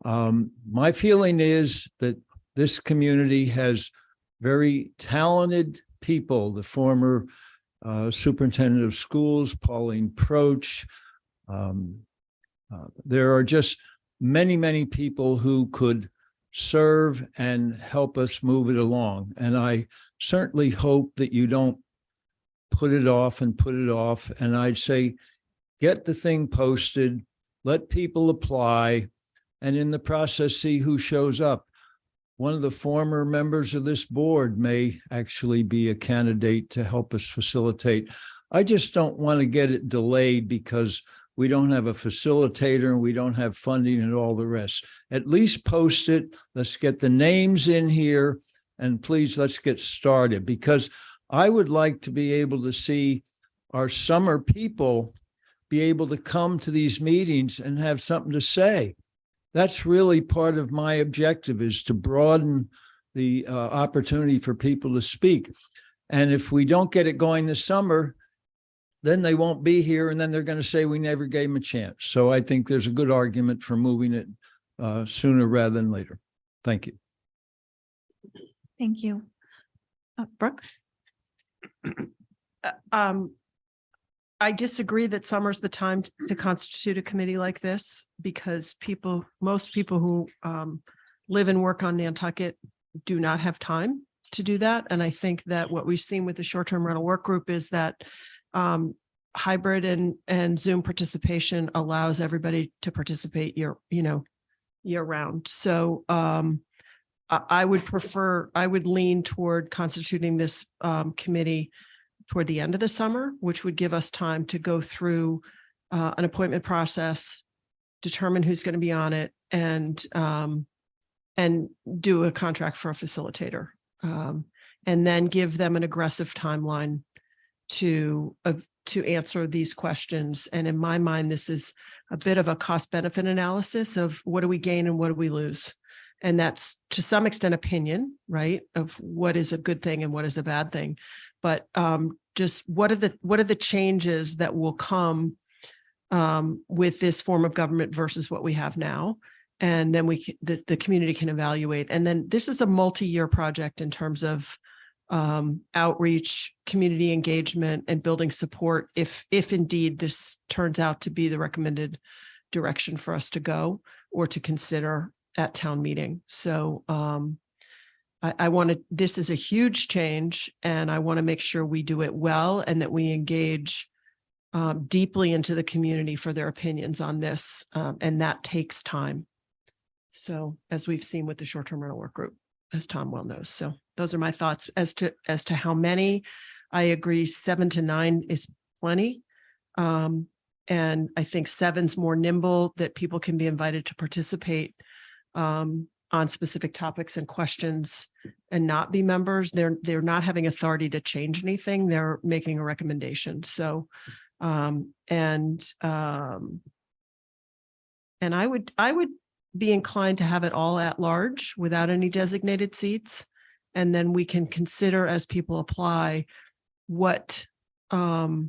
My feeling is that this community has very talented people, the former superintendent of schools, Pauline Proch. There are just many, many people who could serve and help us move it along. And I certainly hope that you don't put it off and put it off. And I'd say, get the thing posted, let people apply, and in the process, see who shows up. One of the former members of this board may actually be a candidate to help us facilitate. I just don't want to get it delayed because we don't have a facilitator and we don't have funding and all the rest. At least post it. Let's get the names in here, and please let's get started, because I would like to be able to see our summer people be able to come to these meetings and have something to say. That's really part of my objective, is to broaden the opportunity for people to speak. And if we don't get it going this summer, then they won't be here, and then they're going to say we never gave them a chance. So I think there's a good argument for moving it sooner rather than later. Thank you. Thank you. Brooke? I disagree that summer's the time to constitute a committee like this, because most people who live and work on Nantucket do not have time to do that. And I think that what we've seen with the short-term rental work group is that hybrid and Zoom participation allows everybody to participate year round. So I would lean toward constituting this committee toward the end of the summer, which would give us time to go through an appointment process, determine who's going to be on it, and do a contract for a facilitator, and then give them an aggressive timeline to answer these questions. And in my mind, this is a bit of a cost-benefit analysis of what do we gain and what do we lose. And that's to some extent opinion, right, of what is a good thing and what is a bad thing. But just what are the changes that will come with this form of government versus what we have now? And then the community can evaluate. And then this is a multi-year project in terms of outreach, community engagement, and building support if indeed this turns out to be the recommended direction for us to go or to consider at town meeting. So this is a huge change, and I want to make sure we do it well and that we engage deeply into the community for their opinions on this. And that takes time. So as we've seen with the short-term rental work group, as Tom well knows. So those are my thoughts as to how many. I agree 7 to 9 is plenty. And I think 7's more nimble, that people can be invited to participate on specific topics and questions and not be members. They're not having authority to change anything. They're making a recommendation. So, and I would be inclined to have it all at large without any designated seats. And then we can consider, as people apply, what parts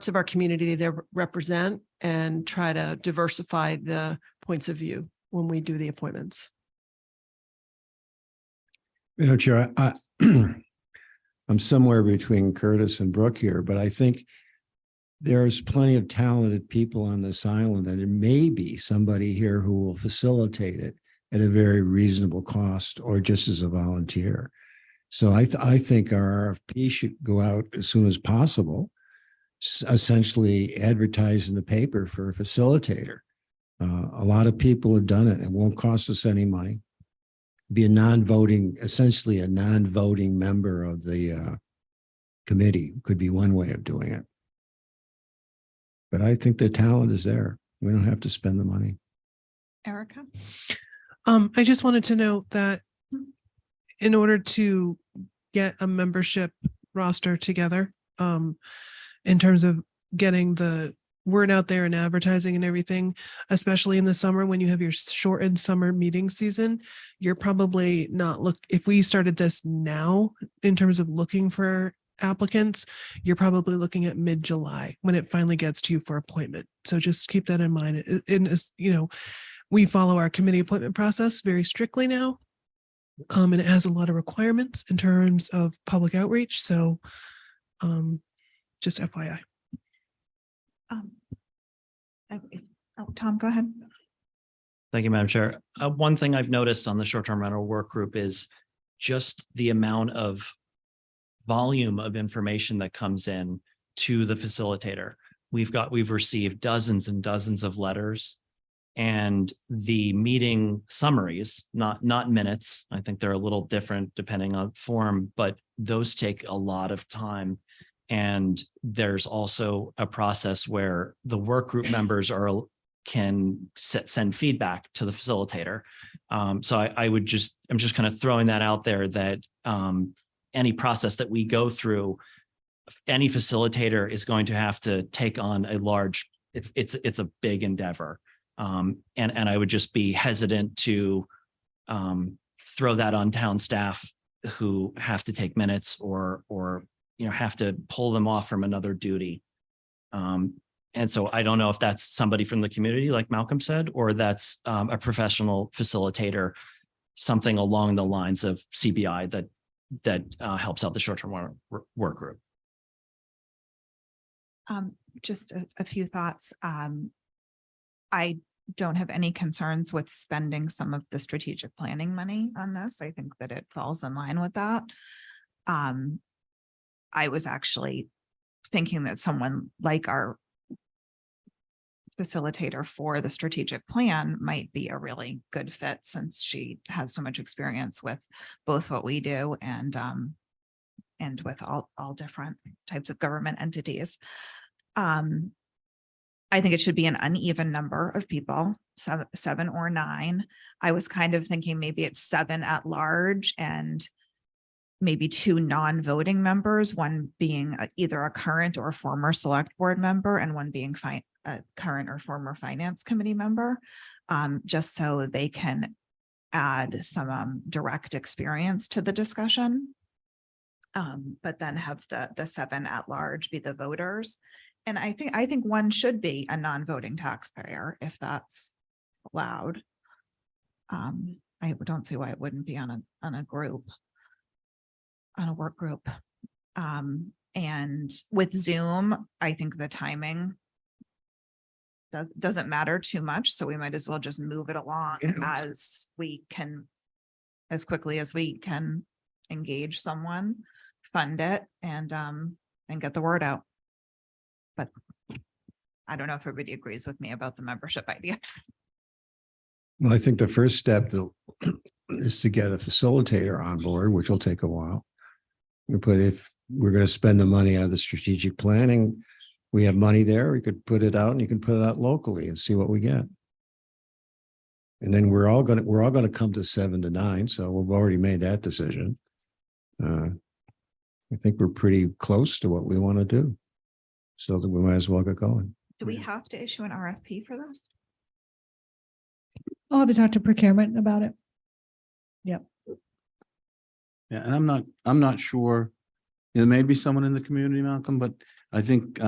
of our community they represent and try to diversify the points of view when we do the appointments. Chair, I'm somewhere between Curtis and Brooke here, but I think there's plenty of talented people on this island, and there may be somebody here who will facilitate it at a very reasonable cost or just as a volunteer. So I think our RFP should go out as soon as possible, essentially advertise in the paper for a facilitator. A lot of people have done it. It won't cost us any money. Be a non-voting, essentially a non-voting member of the committee could be one way of doing it. But I think the talent is there. We don't have to spend the money. Erica? I just wanted to note that in order to get a membership roster together, in terms of getting the word out there and advertising and everything, especially in the summer when you have your shortened summer meeting season, you're probably not if we started this now in terms of looking for applicants, you're probably looking at mid-July when it finally gets to you for appointment. So just keep that in mind. We follow our committee appointment process very strictly now. And it has a lot of requirements in terms of public outreach. So just FYI. Tom, go ahead. Thank you, Madam Chair. One thing I've noticed on the short-term rental work group is just the amount of volume of information that comes in to the facilitator. We've received dozens and dozens of letters, and the meeting summaries, not minutes. I think they're a little different depending on form, but those take a lot of time. And there's also a process where the work group members can send feedback to the facilitator. So I'm just kind of throwing that out there that any process that we go through, any facilitator is going to have to take on a large, it's a big endeavor. And I would just be hesitant to throw that on town staff who have to take minutes or have to pull them off from another duty. And so I don't know if that's somebody from the community, like Malcolm said, or that's a professional facilitator, something along the lines of CBI that helps out the short-term work group. Just a few thoughts. I don't have any concerns with spending some of the strategic planning money on this. I think that it falls in line with that. I was actually thinking that someone like our facilitator for the strategic plan might be a really good fit, since she has so much experience with both what we do and with all different types of government entities. I think it should be an uneven number of people, 7 or 9. I was kind of thinking maybe it's 7 at large and maybe 2 non-voting members, one being either a current or former select board member and one being a current or former finance committee member, just so they can add some direct experience to the discussion. But then have the 7 at large be the voters. And I think one should be a non-voting taxpayer if that's allowed. I don't see why it wouldn't be on a group, on a work group. And with Zoom, I think the timing doesn't matter too much. So we might as well just move it along as quickly as we can engage someone, fund it, and get the word out. But I don't know if everybody agrees with me about the membership idea. Well, I think the first step is to get a facilitator on board, which will take a while. But if we're going to spend the money on the strategic planning, we have money there, we could put it out, and you can put it out locally and see what we get. And then we're all going to come to 7 to 9. So we've already made that decision. I think we're pretty close to what we want to do. So that we might as well get going. Do we have to issue an RFP for this? I'll have to talk to procurement about it. Yep. Yeah, and I'm not sure, maybe someone in the community, Malcolm, but I think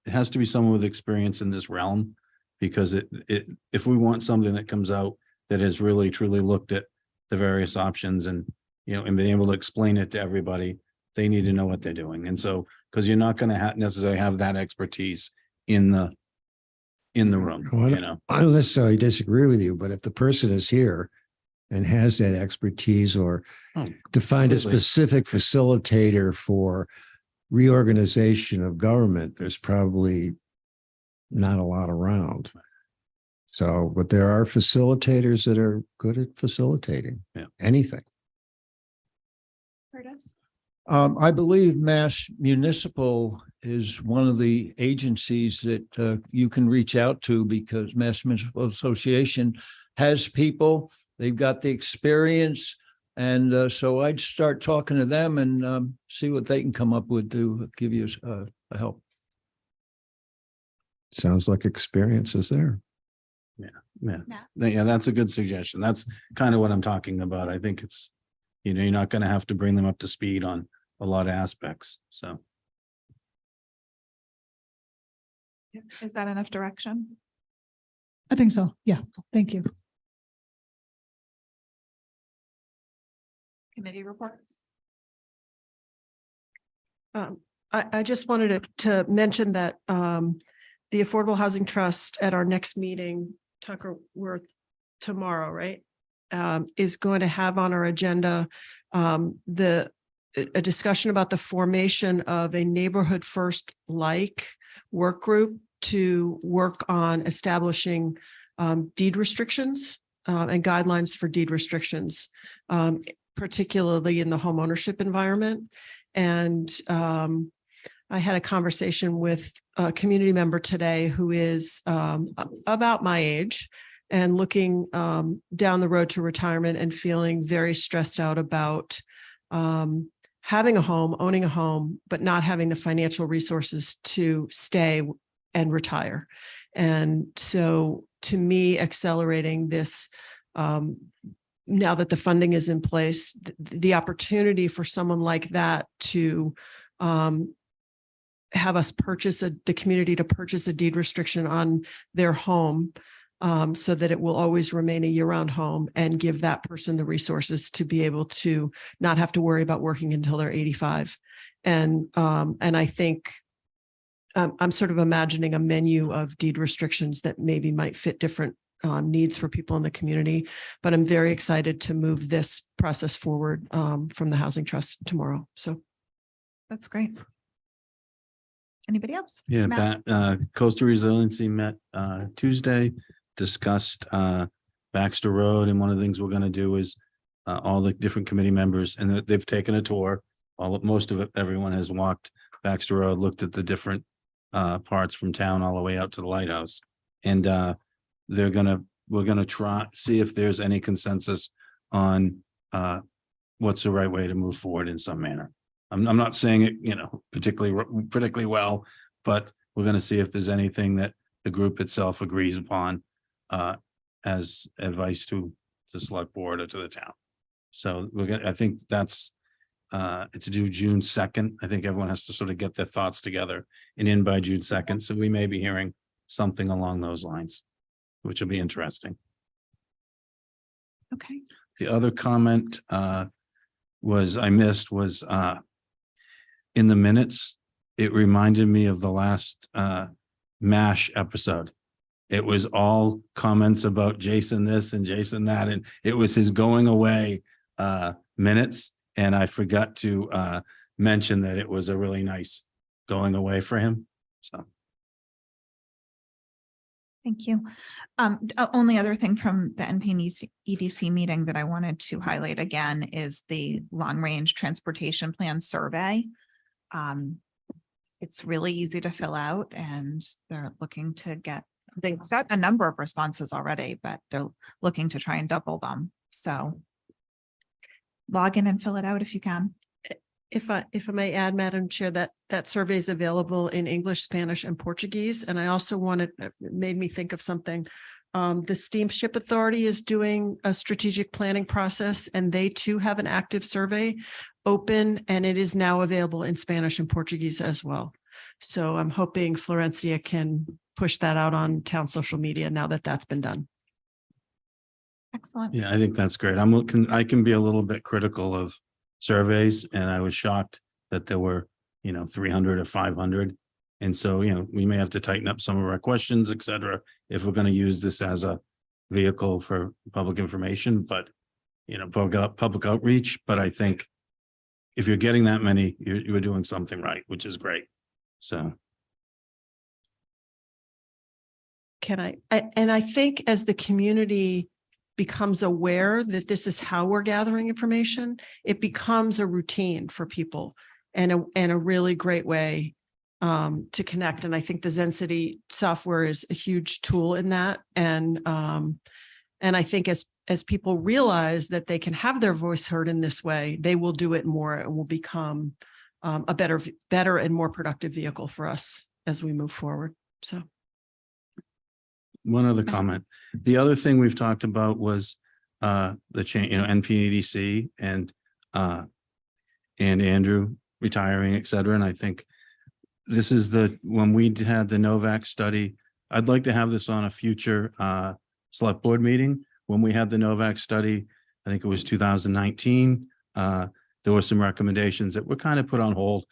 it has to be someone with experience in this realm. Because if we want something that comes out that has really truly looked at the various options and, and being able to explain it to everybody, they need to know what they're doing. And so, because you're not going to necessarily have that expertise in the room, I don't necessarily disagree with you, but if the person is here and has that expertise or to find a absolutely. specific facilitator for reorganization of government, there's probably not a lot around. So, but there are facilitators that are good at facilitating anything. Curtis? I believe Mass Municipal is one of the agencies that you can reach out to because Mass Municipal Association has people, they've got the experience. And so I'd start talking to them and see what they can come up with to give you a help. Sounds like experience is there. Yeah, that's a good suggestion. That's kind of what I'm talking about. I think it's, you're not going to have to bring them up to speed on a lot of aspects. So. Is that enough direction? I think so. Yeah, thank you. Committee reports? I just wanted to mention that the Affordable Housing Trust at our next meeting, Tucker, we're tomorrow, right? Is going to have on our agenda a discussion about the formation of a neighborhood first like work group to work on establishing deed restrictions and guidelines for deed restrictions, particularly in the home ownership environment. And I had a conversation with a community member today who is about my age and looking down the road to retirement and feeling very stressed out about having a home, owning a home, but not having the financial resources to stay and retire. And so to me, accelerating this, now that the funding is in place, the opportunity for someone like that to have us purchase the community to purchase a deed restriction on their home so that it will always remain a year-round home and give that person the resources to be able to not have to worry about working until they're 85. And I think I'm sort of imagining a menu of deed restrictions that maybe might fit different needs for people in the community, but I'm very excited to move this process forward from the Housing Trust tomorrow. So that's great. Anybody else? Yeah, Matt? Coastal Resiliency met Tuesday, discussed Baxter Road, and one of the things we're going to do is all the different committee members, and they've taken a tour. Most of it, everyone has walked Baxter Road, looked at the different parts from town all the way out to the lighthouse, and we're gonna try see if there's any consensus on what's the right way to move forward in some manner. I'm not saying it, particularly well, but we're going to see if there's anything that the group itself agrees upon as advice to the select board or to the town. So I think that's it's due June 2nd. I think everyone has to sort of get their thoughts together and in by June 2nd. So we may be hearing something along those lines, which will be interesting. Okay. The other comment was in the minutes, it reminded me of the last MASH episode. It was all comments about Jason this and Jason that, and it was his going away minutes. And I forgot to mention that it was a really nice going away for him. So. Thank you. Only other thing from the NPEDC meeting that I wanted to highlight again is the long range transportation plan survey. It's really easy to fill out and they're looking to they've got a number of responses already, but they're looking to try and double them. So log in and fill it out if you can. if I may add, Madam Chair, that survey is available in English, Spanish, and Portuguese. And I also it made me think of something. The Steamship Authority is doing a strategic planning process, and they too have an active survey open, and it is now available in Spanish and Portuguese as well. So I'm hoping Florencia can push that out on town social media now that that's been done. Excellent. Yeah, I think that's great. I can be a little bit critical of surveys, and I was shocked that there were, 300 or 500. And so, we may have to tighten up some of our questions, et cetera, if we're going to use this as a vehicle for public information, but, public outreach. But I think if you're getting that many, you're doing something right, which is great. So. I think as the community becomes aware that this is how we're gathering information, it becomes a routine for people and a really great way to connect. And I think the Zen City software is a huge tool in that. And I think as people realize that they can have their voice heard in this way, they will do it more and will become a better and more productive vehicle for us as we move forward. So. One other comment. The other thing we've talked about was the change, NPDC and Andrew retiring, et cetera. And I think this is when we had the Novak study, I'd like to have this on a future select board meeting. When we had the Novak study, I think it was 2019, there were some recommendations that were kind of put on hold,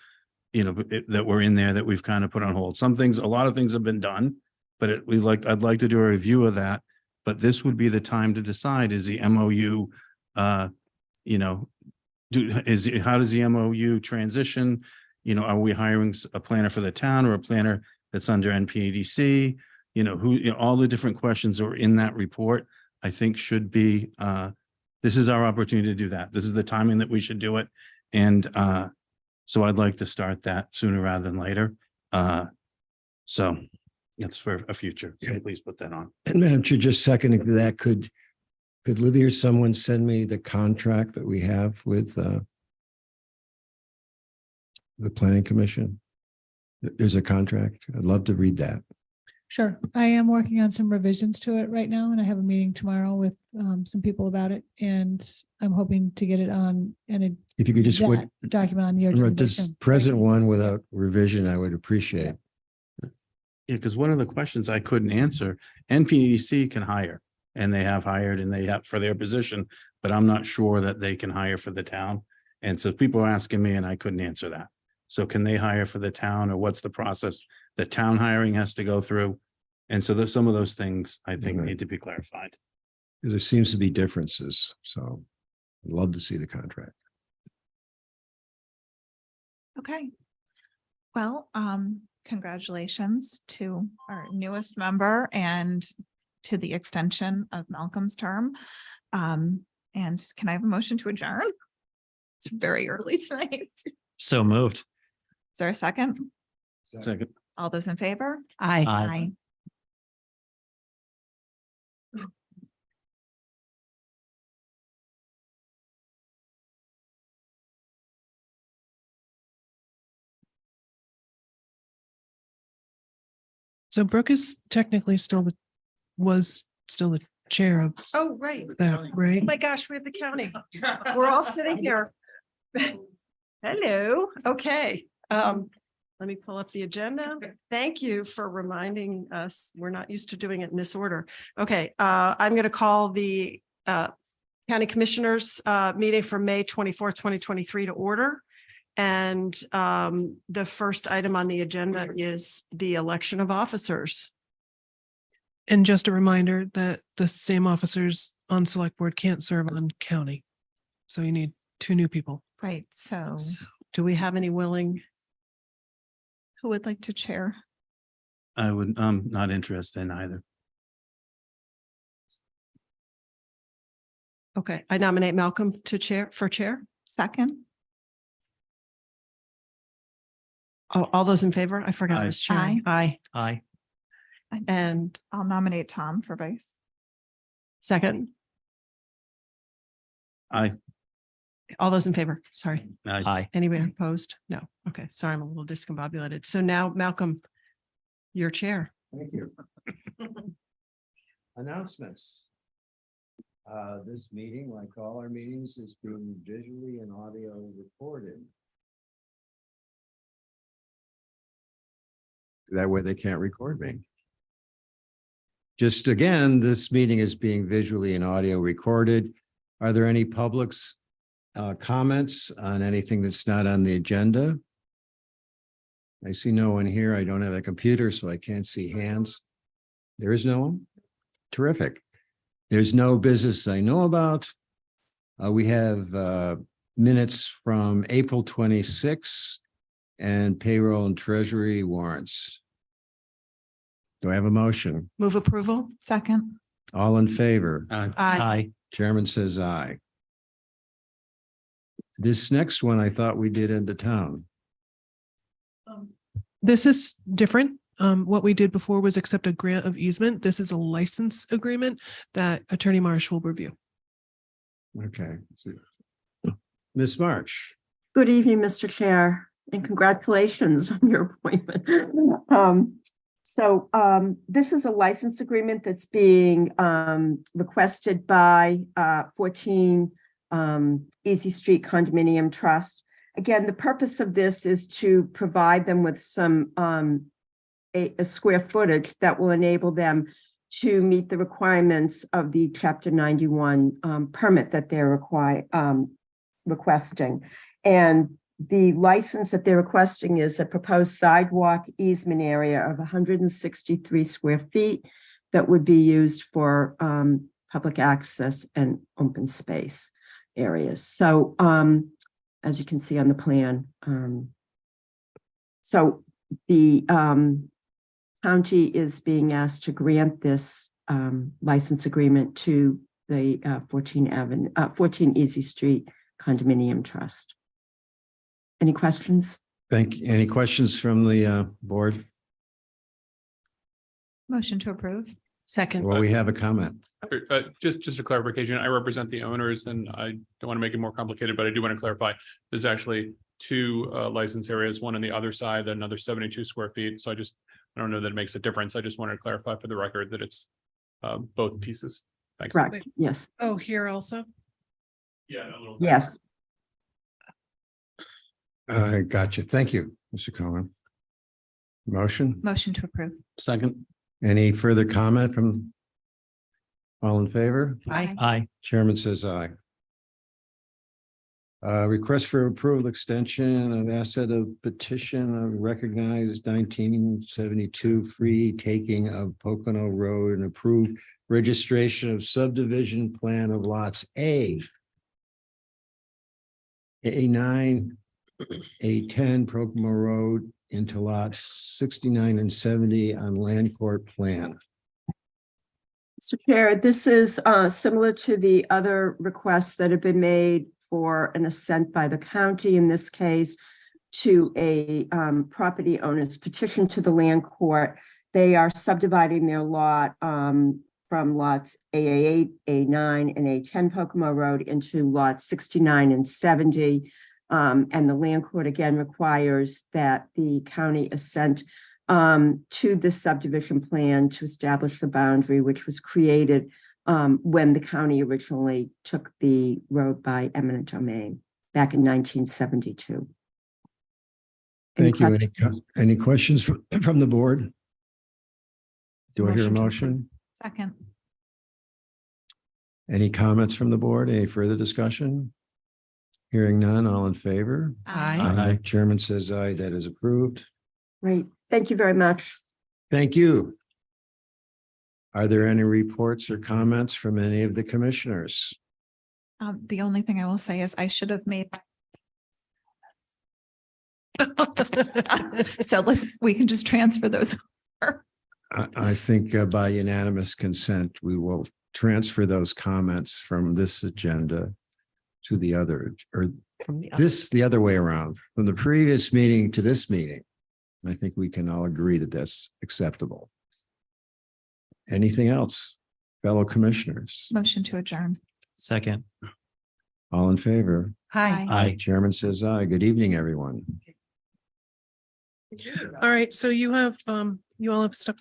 that were in there that we've kind of put on hold. A lot of things have been done, but I'd like to do a review of that. But this would be the time to decide, is the MOU, how does the MOU transition? Are we hiring a planner for the town or a planner that's under NPDC? All the different questions that were in that report, I think should be, this is our opportunity to do that. This is the timing that we should do it. And so I'd like to start that sooner rather than later. So that's for a future. So please put that on. And Madam Chair, just seconding that, could Libby or someone send me the contract that we have with the Planning Commission? There's a contract. I'd love to read that. Sure. I am working on some revisions to it right now, and I have a meeting tomorrow with some people about it, and I'm hoping to get it on and If you could just document on the this organization. present one without revision, I would appreciate. Yeah, because one of the questions I couldn't answer, NPDC can hire, and they have hired, and they have for their position, but I'm not sure that they can hire for the town. And so people are asking me, and I couldn't answer that. So can they hire for the town, or what's the process the town hiring has to go through? And so there's some of those things I think need to be clarified. There seems to be differences, so I'd love to see the contract. Okay. Well, congratulations to our newest member and to the extension of Malcolm's term. And can I have a motion to adjourn? It's very early tonight. Is So moved. there a second? Second. All those in favor? Aye. Aye. So Brooke is technically was still the chair of Oh, right. that, right? Oh my gosh, we have the county. We're all sitting here. Hello. Okay. Let me pull up the agenda. Thank you for reminding us. We're not used to doing it in this order. Okay, I'm going to call the County Commissioners meeting for May 24th, 2023 to order. And the first item on the agenda is the election of officers. And just a reminder that the same officers on select board can't serve on county. So you need 2 new people. Right. So So, do we have any willing? who would like to chair? I'm not interested in either. Okay, I nominate Malcolm to chair. Second? Oh, all those in favor? I forgot I was chairing. Aye. Aye. And I'll nominate Tom for vice. second, Aye. all those in favor? Sorry. Aye. Anybody opposed? No. Okay, sorry, I'm a little discombobulated. So now, Malcolm, your chair. Thank you. Announcements. This meeting, like all our meetings, is being visually and audio recorded. That way they can't record me. Just again, this meeting is being visually and audio recorded. Are there any public's comments on anything that's not on the agenda? I see no one here. I don't have a computer, so I can't see hands. There is no one? Terrific. There's no business I know about. We have minutes from April 26 and payroll and treasury warrants. Do I have a motion? Move approval? Second. All in favor? Aye. Chairman says aye. This next one I thought we did in the town. This is different. What we did before was accept a grant of easement. This is a license agreement that Attorney Marsh will review. Okay. Ms. March. Good evening, Mr. Chair, and congratulations on your appointment. This is a license agreement that's being requested by 14 Easy Street Condominium Trust. Again, the purpose of this is to provide them with some a square footage that will enable them to meet the requirements of the Chapter 91 permit that they're requesting. And the license that they're requesting is a proposed sidewalk easement area of 163 square feet that would be used for public access and open space areas. So as you can see on the plan, so the county is being asked to grant this license agreement to the 14 Easy Street Condominium Trust. Any questions? Thank you. Any questions from the board? Motion to approve. Second. Well, we have a comment. Just a clarification. I represent the owners and I don't want to make it more complicated, but I do want to clarify. There's actually two license areas, one on the other side, then another 72 square feet. So I don't know that it makes a difference. I just wanted to clarify for the record that it's both pieces. Thanks. Correct. Yes. Oh, here also? Yeah. A little. Yes. I got you. Thank you, Mr. Cohen. Motion? Motion to approve. Second. Any further comment from all in favor? Aye. Aye. Chairman says aye. Request for approval extension of asset of petition of recognized 1972 free taking of Pocono Road and approved registration of subdivision plan of lots A9, A10 Pocomo Road into lots 69 and 70 on land court plan. Mr. Chair, this is similar to the other requests that have been made for an assent by the county, in this case, to a property owner's petition to the land court. They are subdividing their lot from lots AA8, A9, and A10 Pocomo Road into lots 69 and 70. And the land court again requires that the county assent to the subdivision plan to establish the boundary, which was created when the county originally took the road by eminent domain back in 1972. Thank you. Any questions from the board? Do I hear a Motion to motion? Second. Any comments from the board? Any further discussion? Hearing none, all in favor? Aye. Chairman says aye, that is approved. Great. Thank you very much. Thank you. Are there any reports or comments from any of the commissioners? The only thing I will say is I should have made. So we can just transfer those. I think by unanimous consent, we will transfer those comments from this agenda to the other, or the other way around, from the previous meeting to this meeting. I think we can all agree that that's acceptable. Anything else, fellow commissioners? Motion to adjourn. Second. All in favor? Aye. Aye. Chairman says aye. Good evening, everyone. All right, so you have, you all have stuff.